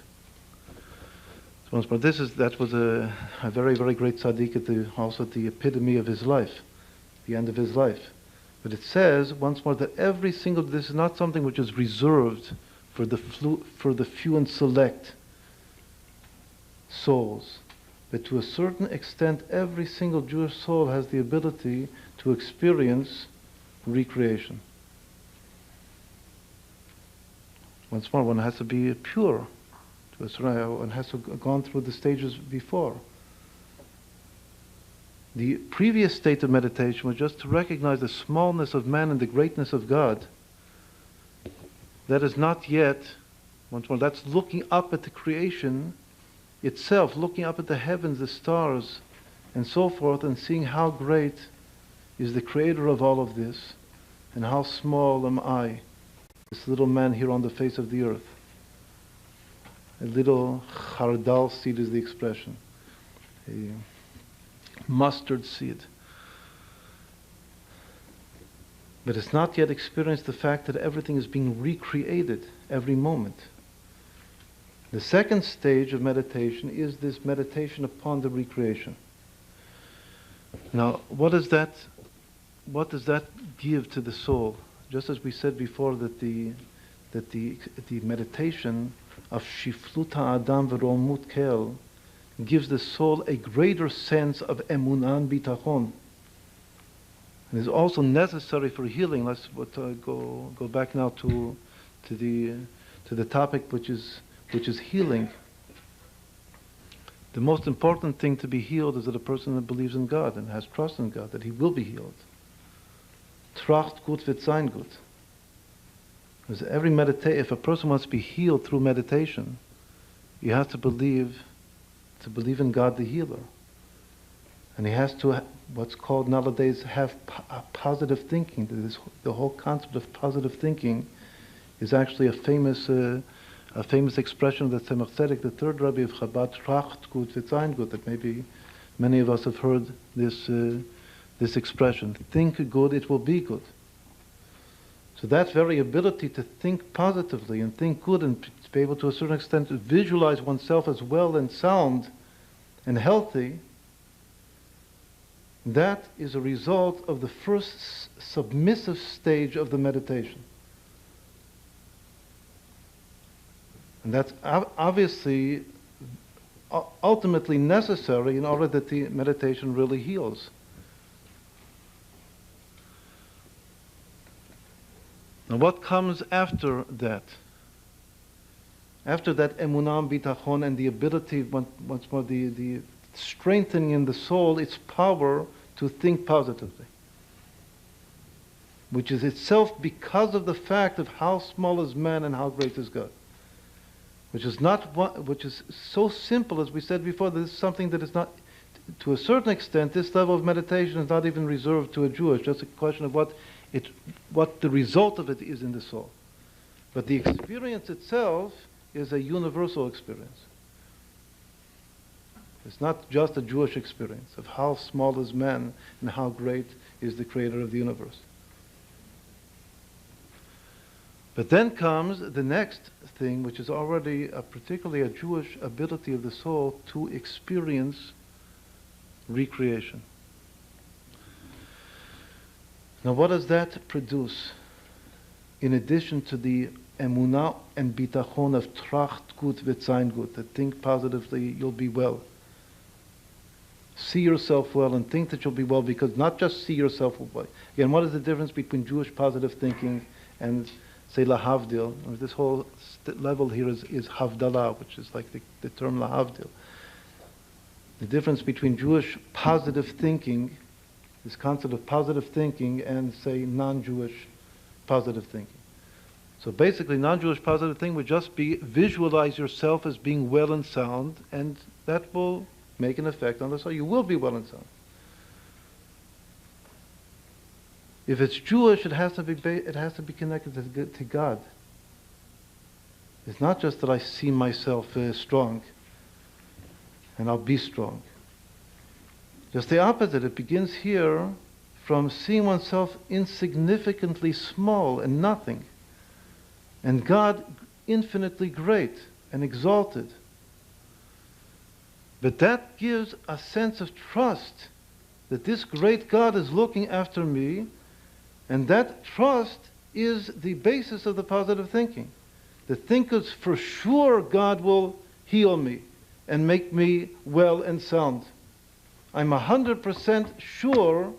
So that was a very, very great tzaddik, also at the epitome of his life, the end of his life. But it says once more that this is not something which is reserved for the few and select souls, but to a certain extent, every single Jewish soul has the ability to experience recreation. Once more, one has to be pure. One has to have gone through the stages before. The previous state of meditation was just to recognize the smallness of man and the greatness of God. That is not yet, once more, that's looking up at the creation itself, looking up at the heavens, the stars, and so forth, and seeing how great is the creator of all of this, and how small am I, this little man here on the face of the earth. A little chardal seed is the expression, a mustard seed. But it's not yet experienced the fact that everything is being recreated every moment. The second stage of meditation is this meditation upon the recreation. Now, what does that give to the soul? Just as we said before, that the meditation of Shifluta Adam V'Romut Kel gives the soul a greater sense of emunan bitachon. And is also necessary for healing. Let's go back now to the topic which is healing. The most important thing to be healed is that a person that believes in God and has trust in God, that he will be healed. Tracht gut wird sein gut. Because if a person wants to be healed through meditation, you have to believe in God the healer. And he has to, what's called nowadays, have positive thinking. The whole concept of positive thinking is actually a famous expression of the Tzemach Tzedek, the third Rabbi of Chabad, Tracht gut wird sein gut, that maybe many of us have heard this expression. Think good, it will be good. So that very ability to think positively and think good and to be able to a certain extent to visualize oneself as well and sound and healthy, that is a result of the first submissive stage of the meditation. And that's obviously ultimately necessary in order that the meditation really heals. Now what comes after that? After that emunah bitachon and the ability, once more, the strengthening in the soul, its power to think positively, which is itself because of the fact of how small is man and how great is God. Which is so simple, as we said before, that this is something that is not, to a certain extent, this level of meditation is not even reserved to a Jewish, just a question of what the result of it is in the soul. But the experience itself is a universal experience. It's not just a Jewish experience of how small is man and how great is the creator of the universe. But then comes the next thing, which is already particularly a Jewish ability of the soul to experience recreation. Now what does that produce? In addition to the emunah and bitachon of tracht gut wird sein gut, that think positively, you'll be well. See yourself well and think that you'll be well, because not just see yourself well. Again, what is the difference between Jewish positive thinking and, say, lahavdil? This whole level here is havdalah, which is like the term lahavdil. The difference between Jewish positive thinking, this concept of positive thinking, and, say, non-Jewish positive thinking. So basically, non-Jewish positive thinking would just be visualize yourself as being well and sound, and that will make an effect on the soul. You will be well and sound. If it's Jewish, it has to be connected to God. It's not just that I see myself strong, and I'll be strong. Just the opposite. It begins here from seeing oneself insignificantly small and nothing, and God infinitely great and exalted. But that gives a sense of trust that this great God is looking after me, and that trust is the basis of the positive thinking. The thinkers for sure God will heal me and make me well and sound. I'm 100% sure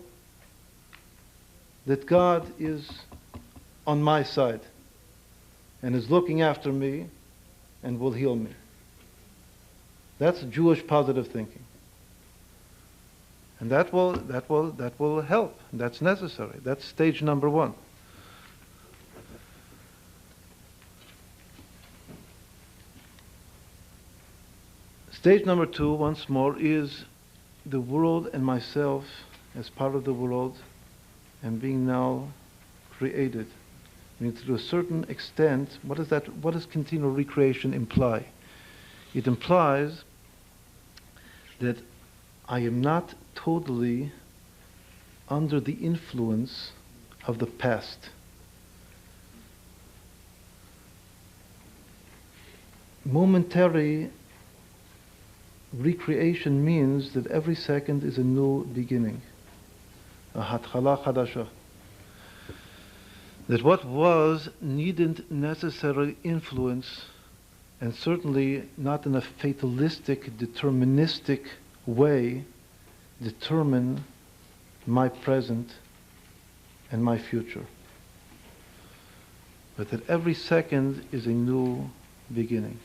that God is on my side and is looking after me and will heal me. That's Jewish positive thinking. And that will help. That's necessary. That's stage number one. Stage number two, once more, is the world and myself as part of the world and being now created. I mean, to a certain extent, what does continual recreation imply? It implies that I am not totally under the influence of the past. Momentary recreation means that every second is a new beginning, a hatchala chadasha. That what was needn't necessarily influence, and certainly not in a fatalistic, deterministic way, determine my present and my future. But that every second is a new beginning.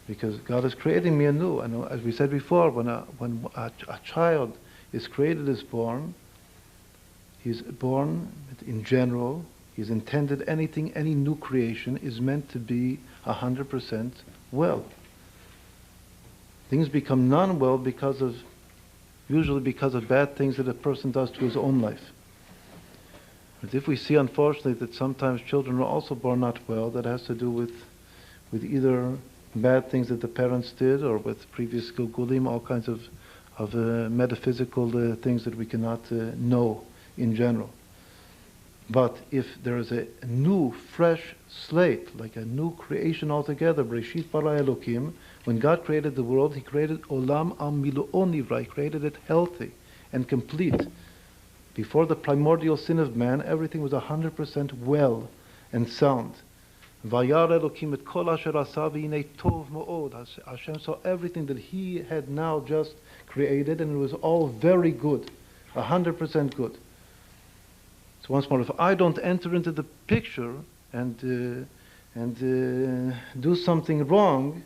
Because God is creating me anew. And as we said before, when a child is created, is born, he's born in general, he's intended any new creation is meant to be 100% well. Things become non-well usually because of bad things that a person does to his own life. But if we see, unfortunately, that sometimes children are also born not well, that has to do with either bad things that the parents did or with previous gilgulim, all kinds of metaphysical things that we cannot know in general. But if there is a new, fresh slate, like a new creation altogether, Bereshit bara Elokim, when God created the world, He created Olam al Milu'o Nivra, He created it healthy and complete. Before the primordial sin of man, everything was 100% well and sound. Vayar Elokim et kol asher asa v'hinei tov mo'od. Hashem saw everything that He had now just created, and it was all very good, 100% good. So once more, if I don't enter into the picture and do something wrong,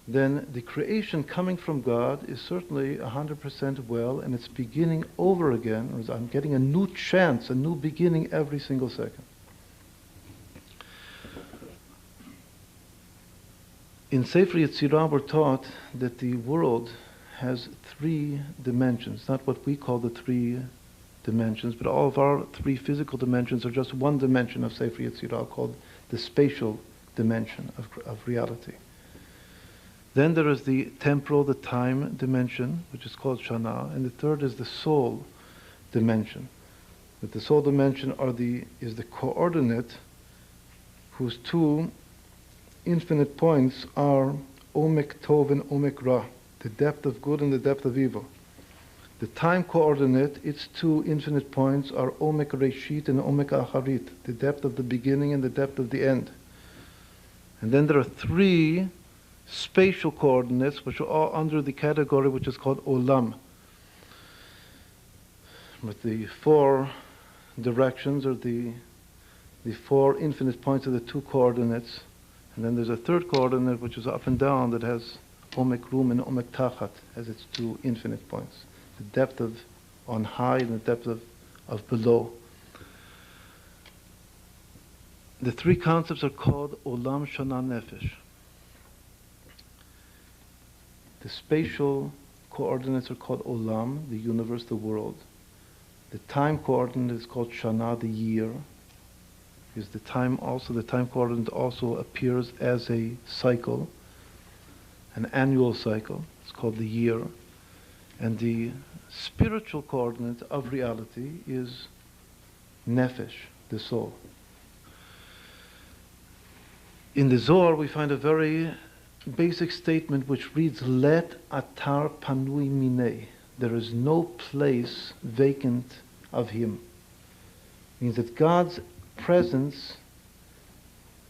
then the creation coming from God is certainly 100% well, and it's beginning over again. I'm getting a new chance, a new beginning every single second. In Sefer Yetzirah, we're taught that the world has 3 dimensions, not what we call the 3 dimensions, but all of our 3 physical dimensions are just one dimension of Sefer Yetzirah, called the spatial dimension of reality. Then there is the temporal, the time dimension, which is called Shana, and the third is the soul dimension. But the soul dimension is the coordinate whose 2 infinite points are Omek Tov and Omek Ra, the depth of good and the depth of evil. The time coordinate, its 2 infinite points are Omek Reshit and Omek Acharit, the depth of the beginning and the depth of the end. And then there are 3 spatial coordinates, which are all under the category which is called Olam. With the 4 directions, or the 4 infinite points of the 2 coordinates. And then there's a 3rd coordinate which is up and down that has Omek Rum and Omek Tachat as its 2 infinite points. The depth of on high and the depth of below. The 3 concepts are called Olam Shana Nefesh. The spatial coordinates are called Olam, the universe, the world. The time coordinate is called Shana, the year. Because the time coordinate also appears as a cycle, an annual cycle. It's called the year. And the spiritual coordinate of reality is Nefesh, the soul. In the Zohar we find a very basic statement which reads, Let atar panui minei. There is no place vacant of Him. It means that God's presence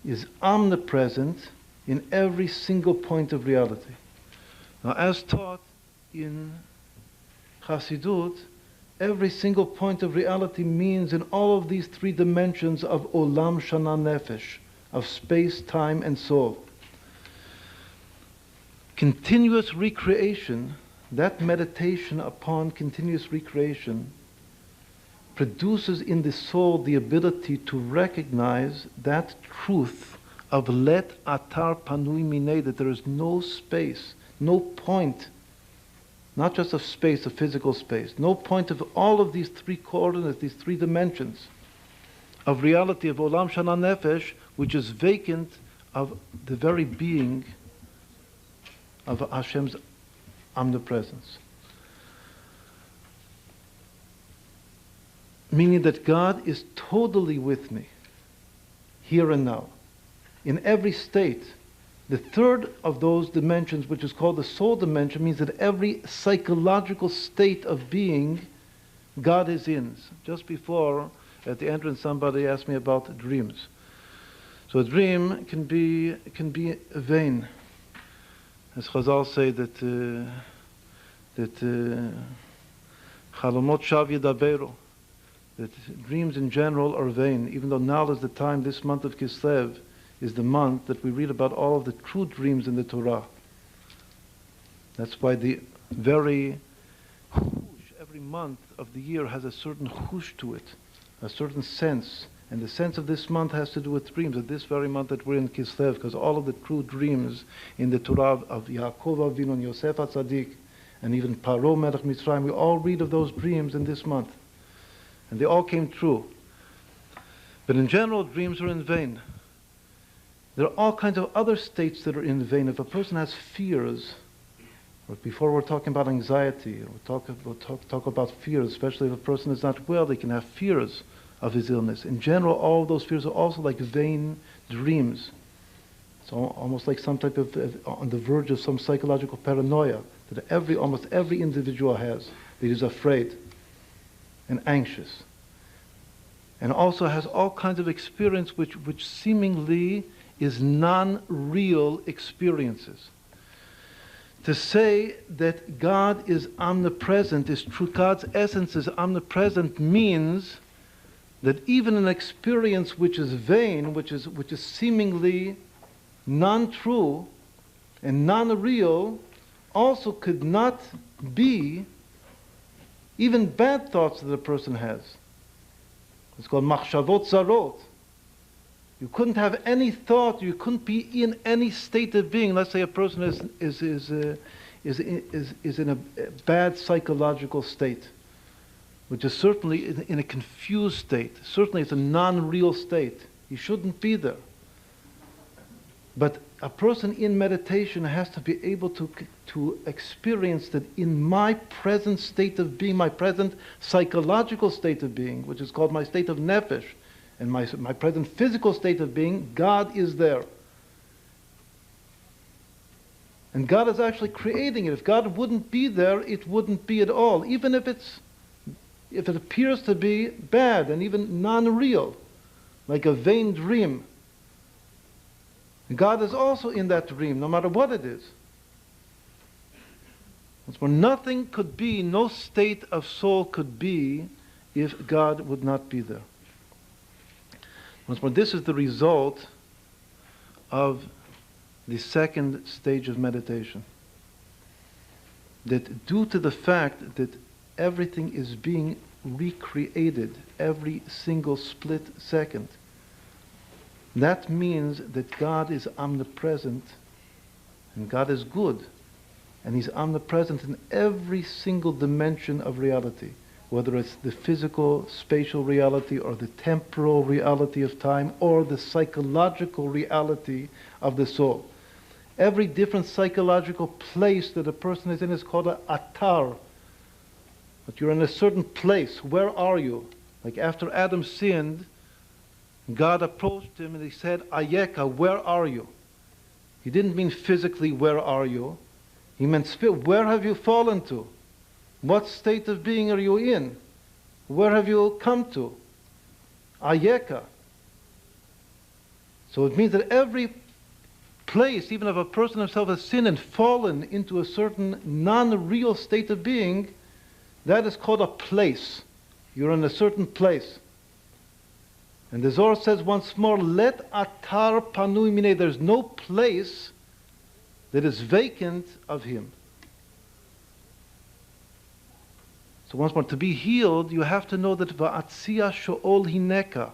is omnipresent in every single point of reality. Now, as taught in Chassidut, every single point of reality means in all of these 3 dimensions of Olam Shana Nefesh, of space, time, and soul. Continuous recreation, that meditation upon continuous recreation, produces in the soul the ability to recognize that truth of let atar panui minei, that there is no space, no point, not just of space, of physical space, no point of all of these 3 coordinates, these 3 dimensions of reality of Olam Shana Nefesh, which is vacant of the very being of Hashem's omnipresence. Meaning that God is totally with me, here and now, in every state. The 3rd of those dimensions, which is called the soul dimension, means that every psychological state of being, God is in. Just before, at the entrance, somebody asked me about dreams. So a dream can be a vain. As Chazal say that Chalomot shav yedaberu, that dreams in general are vain, even though now is the time, this month of Kislev is the month that we read about all of the true dreams in the Torah. That's why the very hush, every month of the year has a certain hush to it, a certain sense. And the sense of this month has to do with dreams, of this very month that we're in Kislev, because all of the true dreams in the Torah of Yaakov Avinu and Yosef HaTzadik, and even Paro Melech Mitzrayim, we all read of those dreams in this month. And they all came true. But in general, dreams are in vain. There are all kinds of other states that are in vain. If a person has fears, or before we're talking about anxiety, we'll talk about fears, especially if a person is not well, they can have fears of his illness. In general, all of those fears are also like vain dreams. It's almost like some type of, on the verge of some psychological paranoia that almost every individual has, that is afraid and anxious. And also has all kinds of experience which seemingly is non-real experiences. To say that God is omnipresent, is true, God's essence is omnipresent, means that even an experience which is vain, which is seemingly non-true and non-real, also could not be even bad thoughts that a person has. It's called machshavot zarot. You couldn't have any thought, you couldn't be in any state of being. Let's say a person is in a bad psychological state, which is certainly in a confused state. Certainly it's a non-real state. He shouldn't be there. But a person in meditation has to be able to experience that in my present state of being, my present psychological state of being, which is called my state of nefesh, and my present physical state of being, God is there. And God is actually creating it. If God wouldn't be there, it wouldn't be at all, even if it appears to be bad and even non-real, like a vain dream. God is also in that dream, no matter what it is. That's where nothing could be, no state of soul could be if God would not be there. Once more, this is the result of the second stage of meditation. That due to the fact that everything is being recreated every single split second, that means that God is omnipresent and God is good, and He's omnipresent in every single dimension of reality, whether it's the physical, spatial reality or the temporal reality of time or the psychological reality of the soul. Every different psychological place that a person is in is called an atar. But you're in a certain place. Where are you? Like after Adam sinned, God approached him and he said, Ayeka, where are you? He didn't mean physically, where are you? He meant spirit. Where have you fallen to? What state of being are you in? Where have you come to? Ayeka. So it means that every place, even if a person himself has sinned and fallen into a certain non-real state of being, that is called a place. You're in a certain place. And the Zohar says once more, let atar panui minei. There's no place that is vacant of Him. So once more, to be healed, you have to know that va'atzia sho'ol hineka,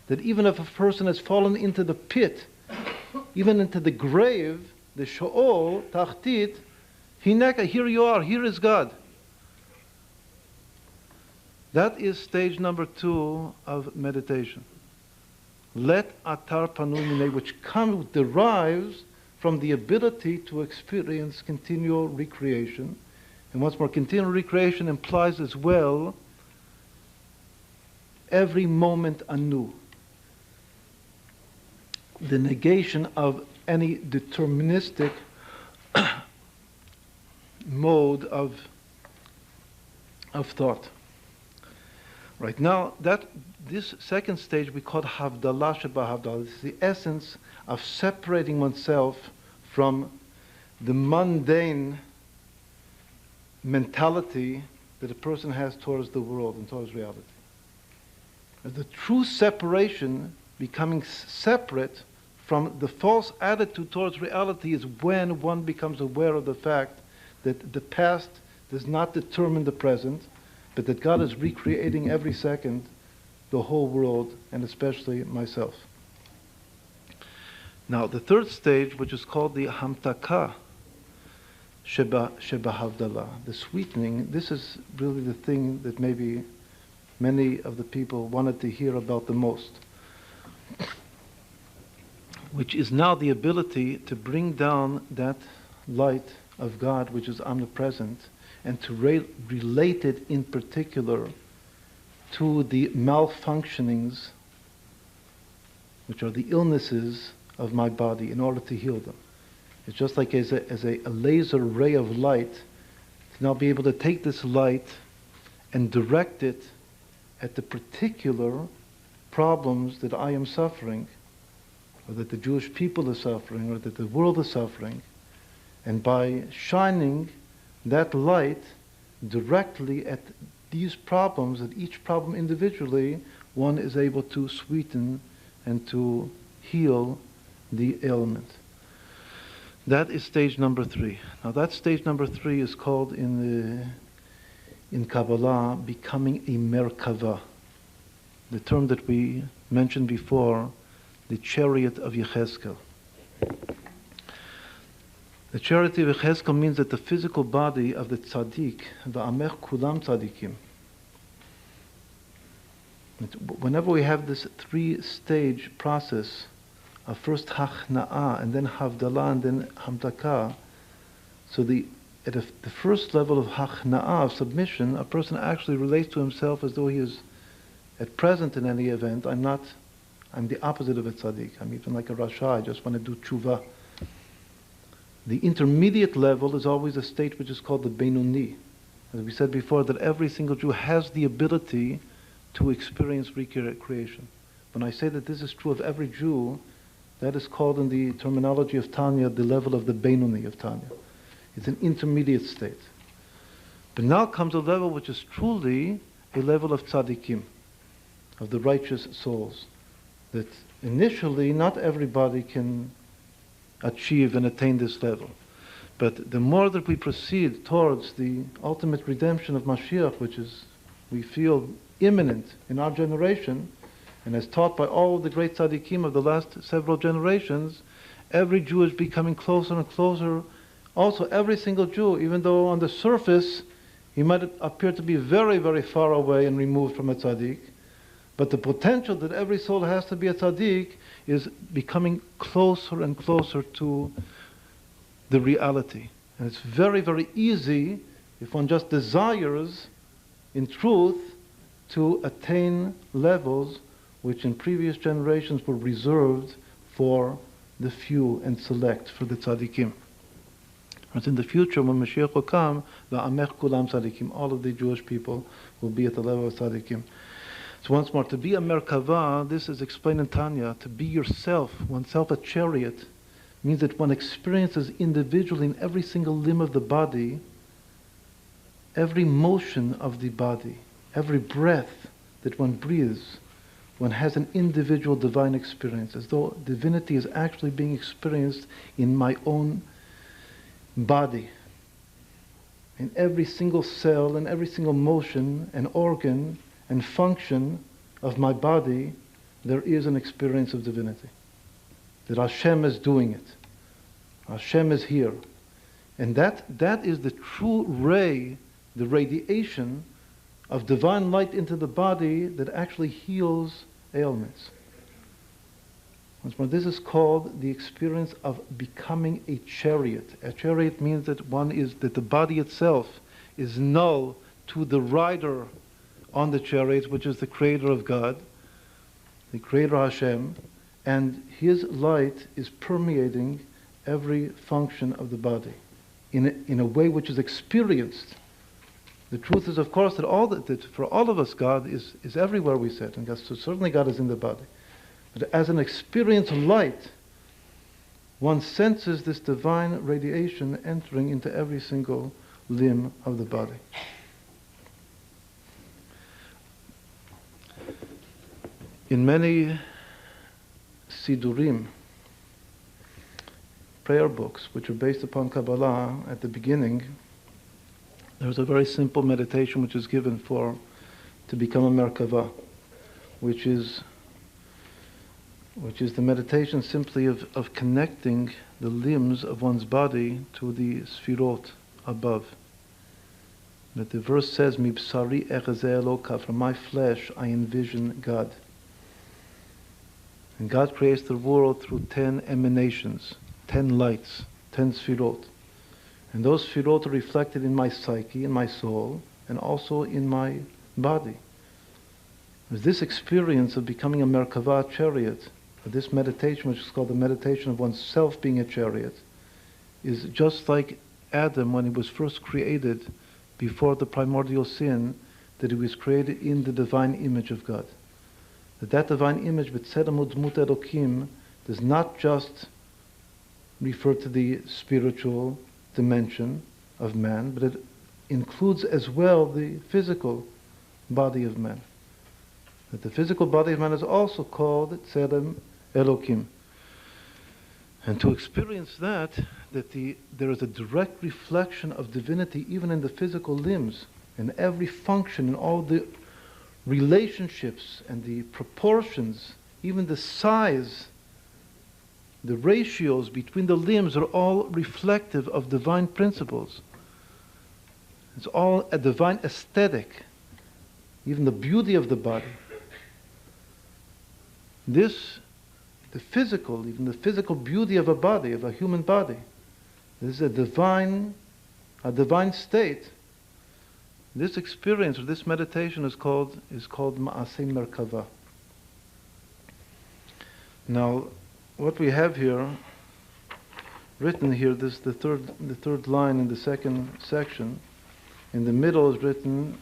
that even if a person has fallen into the pit, even into the grave, the sho'ol, tachtit, hineka, here you are, here is God. That is stage number 2 of meditation. Let atar panui minei, which derives from the ability to experience continual recreation. And once more, continual recreation implies as well every moment anew. The negation of any deterministic mode of thought. Right now, this second stage we call Havdalah Sheba Havdalah. This is the essence of separating oneself from the mundane mentality that a person has towards the world and towards reality. The true separation, becoming separate from the false attitude towards reality, is when one becomes aware of the fact that the past does not determine the present, but that God is recreating every second the whole world, and especially myself. Now, the third stage, which is called the Hamtaka Sheba Havdalah, the sweetening, this is really the thing that maybe many of the people wanted to hear about the most, which is now the ability to bring down that light of God, which is omnipresent, and to relate it in particular to the malfunctionings, which are the illnesses of my body, in order to heal them. It's just like as a laser ray of light, to now be able to take this light and direct it at the particular problems that I am suffering, or that the Jewish people are suffering, or that the world is suffering. And by shining that light directly at these problems, at each problem individually, one is able to sweeten and to heal the ailment. That is stage number 3. Now that stage number 3 is called in Kabbalah becoming a Merkava. The term that we mentioned before, the chariot of Yechezkel. The chariot of Yechezkel means that the physical body of the tzaddik, va'amech kulam tzaddikim. Whenever we have this 3-stage process of first hachna'ah, and then havdalah, and then hamdaka, so at the first level of hachna'ah, of submission, a person actually relates to himself as though he is at present in any event. I'm the opposite of a tzaddik. I'm even like a rasha. I just want to do tshuva. The intermediate level is always a state which is called the Beinoni. As we said before, that every single Jew has the ability to experience recreation. When I say that this is true of every Jew, that is called in the terminology of Tanya the level of the Beinoni of Tanya. It's an intermediate state. But now comes a level which is truly a level of tzaddikim, of the righteous souls. That initially not everybody can achieve and attain this level. But the more that we proceed towards the ultimate redemption of Mashiach, which is, we feel, imminent in our generation, and as taught by all the great tzaddikim of the last several generations, every Jew is becoming closer and closer. Also, every single Jew, even though on the surface he might appear to be very, very far away and removed from a tzaddik, but the potential that every soul has to be a tzaddik is becoming closer and closer to the reality. And it's very, very easy, if one just desires, in truth, to attain levels which in previous generations were reserved for the few and select, for the tzaddikim. But in the future, when Mashiach will come, va'amech kulam tzaddikim, all of the Jewish people will be at the level of tzaddikim. So once more, to be a Merkava, this is explained in Tanya, to be yourself, oneself a chariot, means that one experiences individually in every single limb of the body, every motion of the body, every breath that one breathes, one has an individual divine experience, as though divinity is actually being experienced in my own body. In every single cell, in every single motion and organ and function of my body, there is an experience of divinity. That Hashem is doing it. Hashem is here. And that is the true ray, the radiation of divine light into the body that actually heals ailments. Once more, this is called the experience of becoming a chariot. A chariot means that that the body itself is null to the rider on the chariot, which is the creator of God, the creator Hashem, and his light is permeating every function of the body in a way which is experienced. The truth is, of course, that for all of us, God is everywhere, we said, and so certainly God is in the body. But as an experienced light, one senses this divine radiation entering into every single limb of the body. In many Sidurim, prayer books, which are based upon Kabbalah, at the beginning, there's a very simple meditation which is given to become a Merkava, which is the meditation simply of connecting the limbs of one's body to the Sfirot above. That the verse says, "Mibsari echazeh Eloka," from my flesh I envision God. And God creates the world through 10 emanations, 10 lights, 10 Sfirot. And those Sfirot are reflected in my psyche, in my soul, and also in my body. This experience of becoming a Merkava chariot, this meditation, which is called the meditation of oneself being a chariot, is just like Adam when he was first created before the primordial sin, that he was created in the divine image of God. That divine image, B'tzelem u'dmut Elokim, does not just refer to the spiritual dimension of man, but it includes as well the physical body of man. That the physical body of man is also called Tzelem Elokim. And to experience that there is a direct reflection of divinity even in the physical limbs, in every function, in all the relationships and the proportions, even the size, the ratios between the limbs are all reflective of divine principles. It's all a divine aesthetic, even the beauty of the body. The physical, even the physical beauty of a body, of a human body, this is a divine state. This experience or this meditation is called Ma'aseh Merkava. Now, what we have here, written here, this the third line in the second section. In the middle is written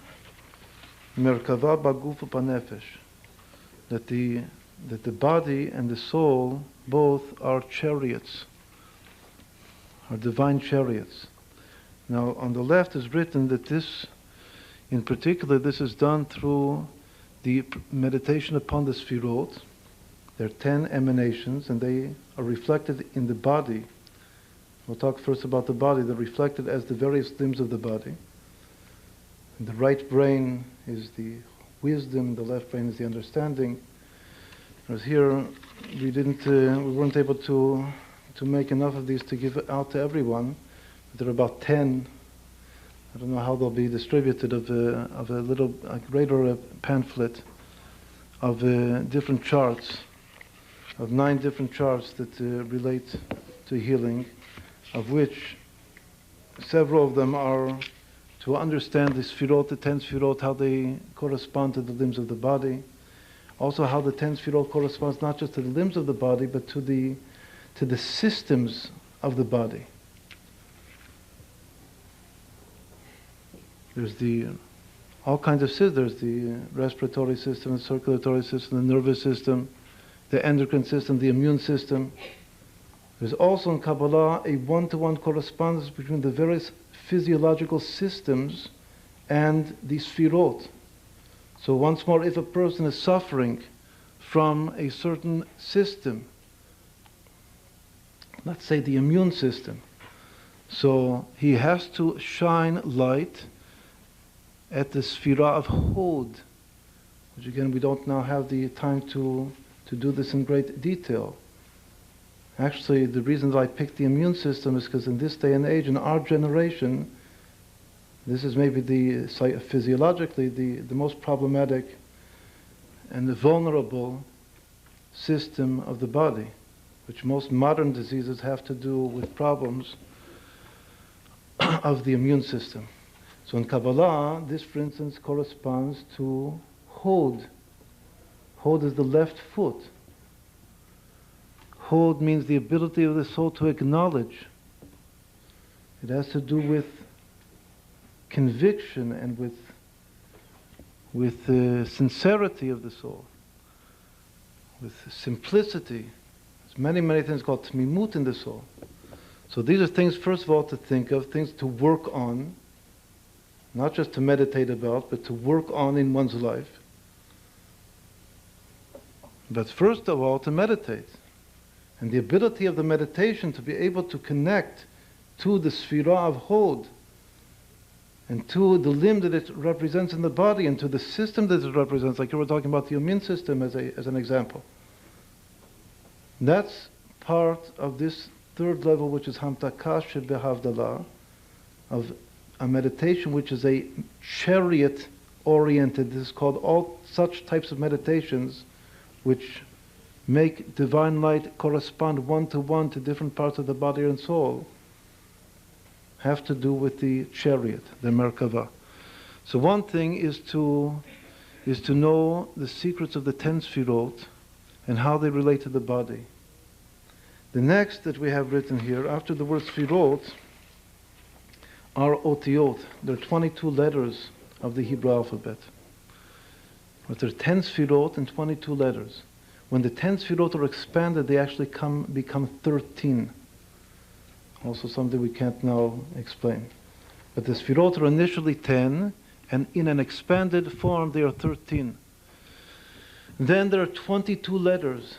Merkava Baguf U'Panefesh, that the body and the soul both are chariots, are divine chariots. Now, on the left is written that this, in particular, this is done through the meditation upon the Sfirot. There are 10 emanations, and they are reflected in the body. We'll talk first about the body. They're reflected as the various limbs of the body. And the right brain is the wisdom, the left brain is the understanding. Whereas here, we weren't able to make enough of these to give out to everyone. There are about 10. I don't know how they'll be distributed, of a greater pamphlet of different charts, of 9 different charts that relate to healing, of which several of them are to understand the Sfirot, the 10 Sfirot, how they correspond to the limbs of the body. Also how the 10 Sfirot corresponds not just to the limbs of the body, but to the systems of the body. There's all kinds of systems. There's the respiratory system, the circulatory system, the nervous system, the endocrine system, the immune system. There's also in Kabbalah a one-to-one correspondence between the various physiological systems and the Sfirot. So once more, if a person is suffering from a certain system, let's say the immune system, so he has to shine light at the Sfirah of Hod, which again we don't now have the time to do this in great detail. Actually, the reason that I picked the immune system is because in this day and age, in our generation, this is maybe physiologically the most problematic and the vulnerable system of the body, which most modern diseases have to do with problems of the immune system. So in Kabbalah, this, for instance, corresponds to Hod. Hod is the left foot. Hod means the ability of the soul to acknowledge. It has to do with conviction and with the sincerity of the soul, with simplicity. There's many things called tmimut in the soul. So these are things, first of all, to think of, things to work on, not just to meditate about, but to work on in one's life. But first of all, to meditate. And the ability of the meditation to be able to connect to the Sfirah of Hod, and to the limb that it represents in the body, and to the system that it represents, like you were talking about the immune system as an example. That's part of this third level, which is Hamtakah Shebehavdalah, of a meditation which is a chariot-oriented. This is called all such types of meditations which make divine light correspond one-to-one to different parts of the body and soul, have to do with the chariot, the Merkava. So one thing is to is to know the secrets of the 10 Sfirot and how they relate to the body. The next that we have written here, after the word Sfirot, are Otiot. There are 22 letters of the Hebrew alphabet. But there are 10 Sfirot and 22 letters. When the 10 Sfirot are expanded, they actually become 13. Also something we can't now explain. But the Sfirot are initially 10, and in an expanded form they are 13. Then there are 22 letters.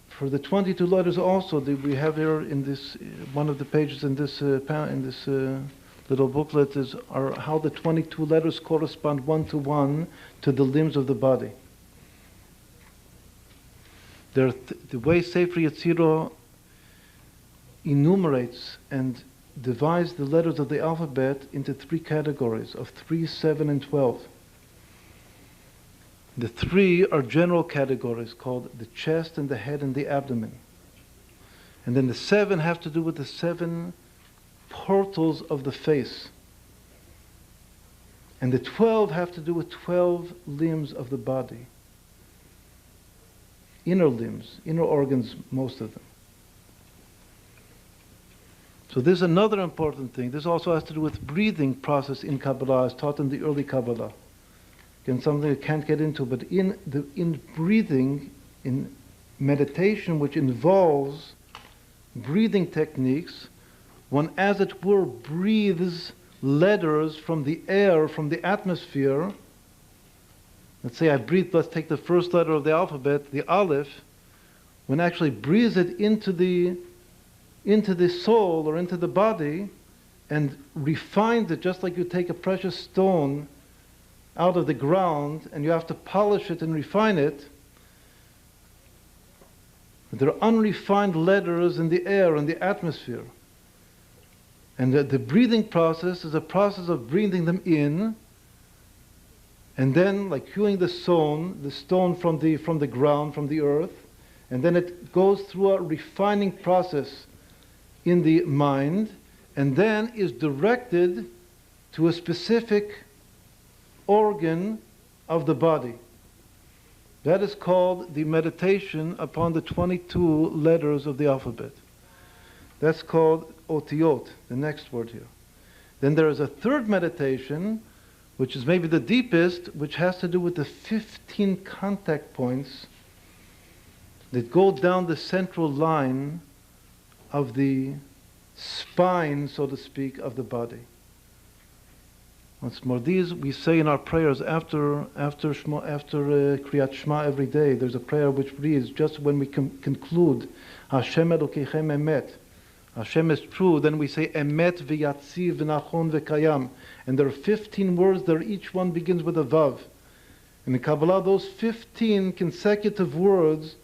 For the 22 letters also, we have here in this, one of the pages in this little booklet are how the 22 letters correspond one-to-one to the limbs of the body. The way Sefer Yetzirah enumerates and divides the letters of the alphabet into 3 categories of 3, 7, and 12. The 3 are general categories called the chest and the head and the abdomen. And then the 7 have to do with the 7 portals of the face. And the 12 have to do with 12 limbs of the body. Inner limbs, inner organs, most of them. So this is another important thing. This also has to do with breathing process in Kabbalah, as taught in the early Kabbalah. Again, something I can't get into, but in breathing, in meditation, which involves breathing techniques, one, as it were, breathes letters from the air, from the atmosphere. Let's say I breathe, let's take the first letter of the alphabet, the Aleph. One actually breathes it into the soul or into the body and refines it, just like you take a precious stone out of the ground and you have to polish it and refine it. There are unrefined letters in the air, in the atmosphere. And the breathing process is a process of breathing them in, and then like hewing the stone from the ground, from the earth, and then it goes through a refining process in the mind, and then is directed to a specific organ of the body. That is called the meditation upon the 22 letters of the alphabet. That's called Otiot, the next word here. Then there is a third meditation, which is maybe the deepest, which has to do with the 15 contact points that go down the central line of the spine, so to speak, of the body. Once more, these we say in our prayers after Kriyat Shema every day. There's a prayer which reads, just when we conclude, Hashem Elokeichem Emet, Hashem is true, then we say Emet v'yatziv v'nachon v'kayam. And there are 15 words there, each one begins with a Vav. In the Kabbalah, those 15 consecutive words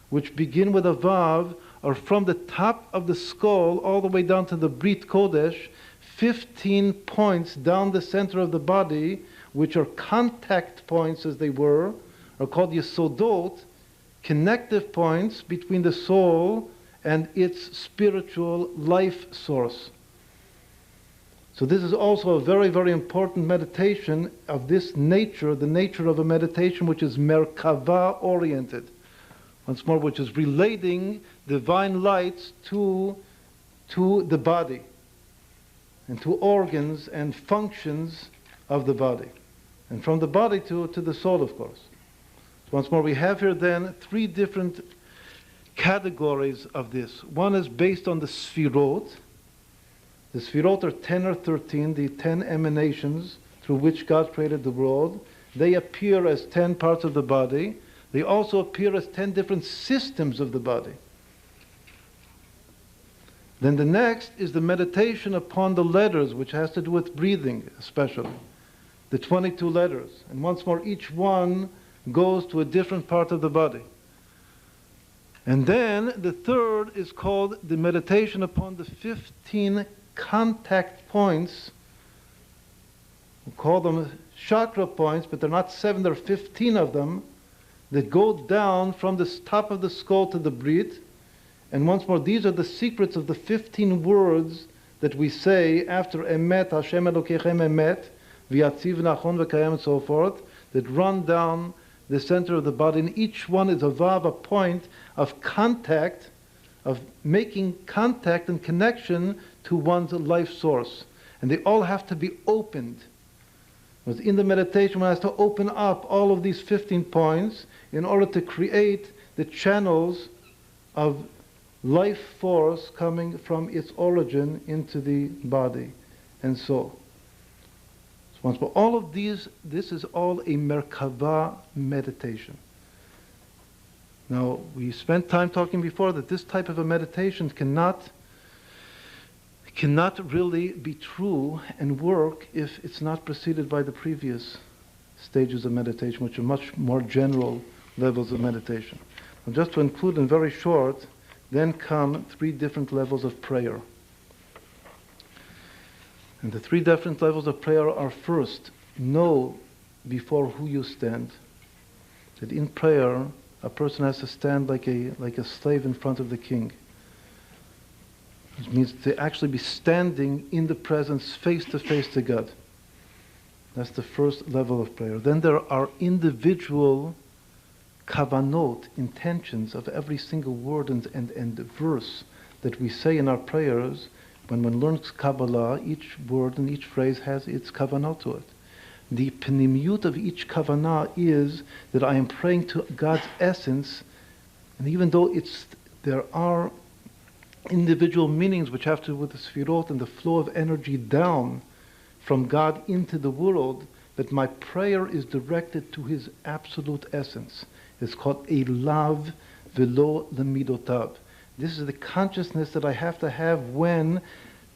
which begin with a Vav are from the top of the skull all the way down to the Brit Kodesh, 15 points down the center of the body, which are contact points as they were, are called Yesodot, connective points between the soul and its spiritual life source. So this is also a very, very important meditation of this nature, the nature of a meditation which is Merkava oriented. Once more, which is relating divine lights to the body and to organs and functions of the body. And from the body to the soul, of course. So once more, we have here then 3 different categories of this. One is based on the Sfirot. The Sfirot are 10 or 13, the 10 emanations through which God created the world. They appear as 10 parts of the body. They also appear as 10 different systems of the body. Then the next is the meditation upon the letters, which has to do with breathing, especially. The 22 letters. And once more, each one goes to a different part of the body. And then the third is called the meditation upon the 15 contact points. We call them chakra points, but they're not 7, there are 15 of them that go down from the top of the skull to the Brit. And once more, these are the secrets of the 15 words that we say after Emet, Hashem Elokeichem Emet, V'yatziv Nachon V'kayam, and so forth. that run down the center of the body, and each one is a vav, a point of contact, of making contact and connection to one's life source. And they all have to be opened. Because in the meditation, one has to open up all of these 15 points in order to create the channels of life force coming from its origin into the body and soul. So once more, all of these, this is all a Merkava meditation. Now, we spent time talking before that this type of a meditation cannot really be true and work if it's not preceded by the previous stages of meditation, which are much more general levels of meditation. Now, just to include in very short, then come 3 different levels of prayer. And the 3 different levels of prayer are: first, know before who you stand. That in prayer, a person has to stand like a slave in front of the king. It means to actually be standing in the presence, face to face to God. That's the first level of prayer. Then there are individual kavanot, intentions of every single word and verse that we say in our prayers. When one learns Kabbalah, each word and each phrase has its kavanah to it. The pnimiyut of each kavanah is that I am praying to God's essence, and even though there are individual meanings which have to do with the sfirot and the flow of energy down from God into the world, that my prayer is directed to His absolute essence. It's called a lav velo lemidotav. This is the consciousness that I have to have when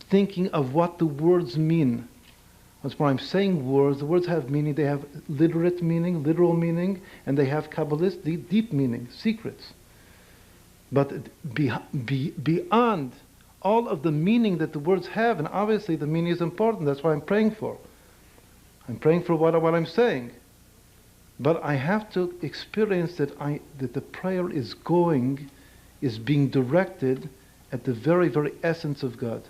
thinking of what the words mean. Once more, I'm saying words. The words have meaning. They have literate meaning, literal meaning, and they have Kabbalistic, deep meaning, secrets. But beyond all of the meaning that the words have, and obviously the meaning is important, that's what I'm praying for. I'm praying for what I'm saying. But I have to experience that the prayer is being directed at the very, very essence of God.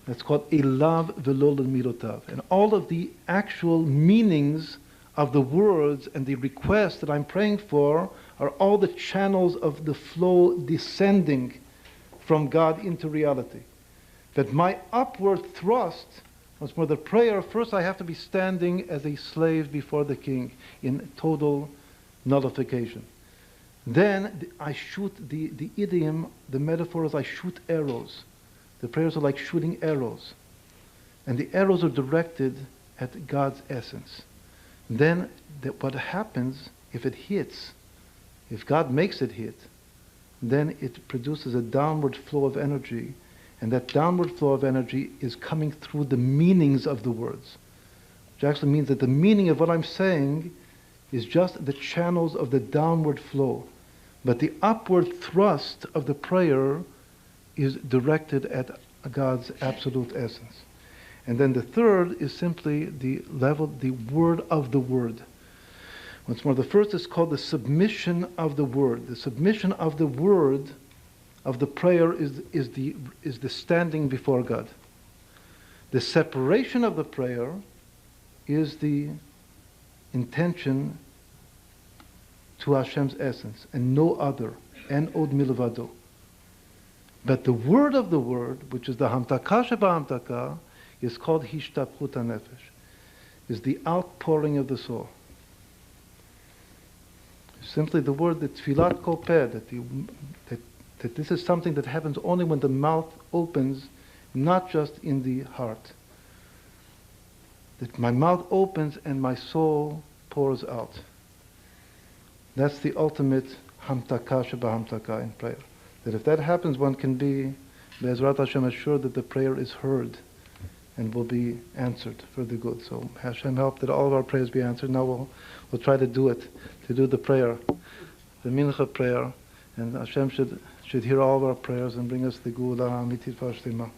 That's called elav velo lemidotav. And all of the actual meanings of the words and the requests that I'm praying for are all the channels of the flow descending from God into reality. That my upward thrust, once more, the prayer, first I have to be standing as a slave before the king in total nullification. Then I shoot, the idiom, the metaphor is I shoot arrows. The prayers are like shooting arrows. And the arrows are directed at God's essence. Then what happens, if it hits, if God makes it hit, then it produces a downward flow of energy. And that downward flow of energy is coming through the meanings of the words. Which actually means that the meaning of what I'm saying is just the channels of the downward flow. But the upward thrust of the prayer is directed at God's absolute essence. And then the third is simply the word of the word. Once more, the first is called the submission of the word. The submission of the word of the prayer is the standing before God. The separation of the prayer is the intention to Hashem's essence and no other, and od milvado. But the word of the word, which is the hamtaka sheba hamtaka, is called hishtapchut hanefesh, is the outpouring of the soul. Simply the word, the tfilat kopeh, that this is something that happens only when the mouth opens, not just in the heart. That my mouth opens and my soul pours out. That's the ultimate hamtaka sheba hamtaka in prayer. That if that happens, one can be, Be'ezrat Hashem, assured that the prayer is heard and will be answered for the good. So Hashem help that all of our prayers be answered. Now we'll try to do it, to do the prayer, the mincha prayer, and Hashem should hear all of our prayers and bring us the Gula Amitit Vashlema.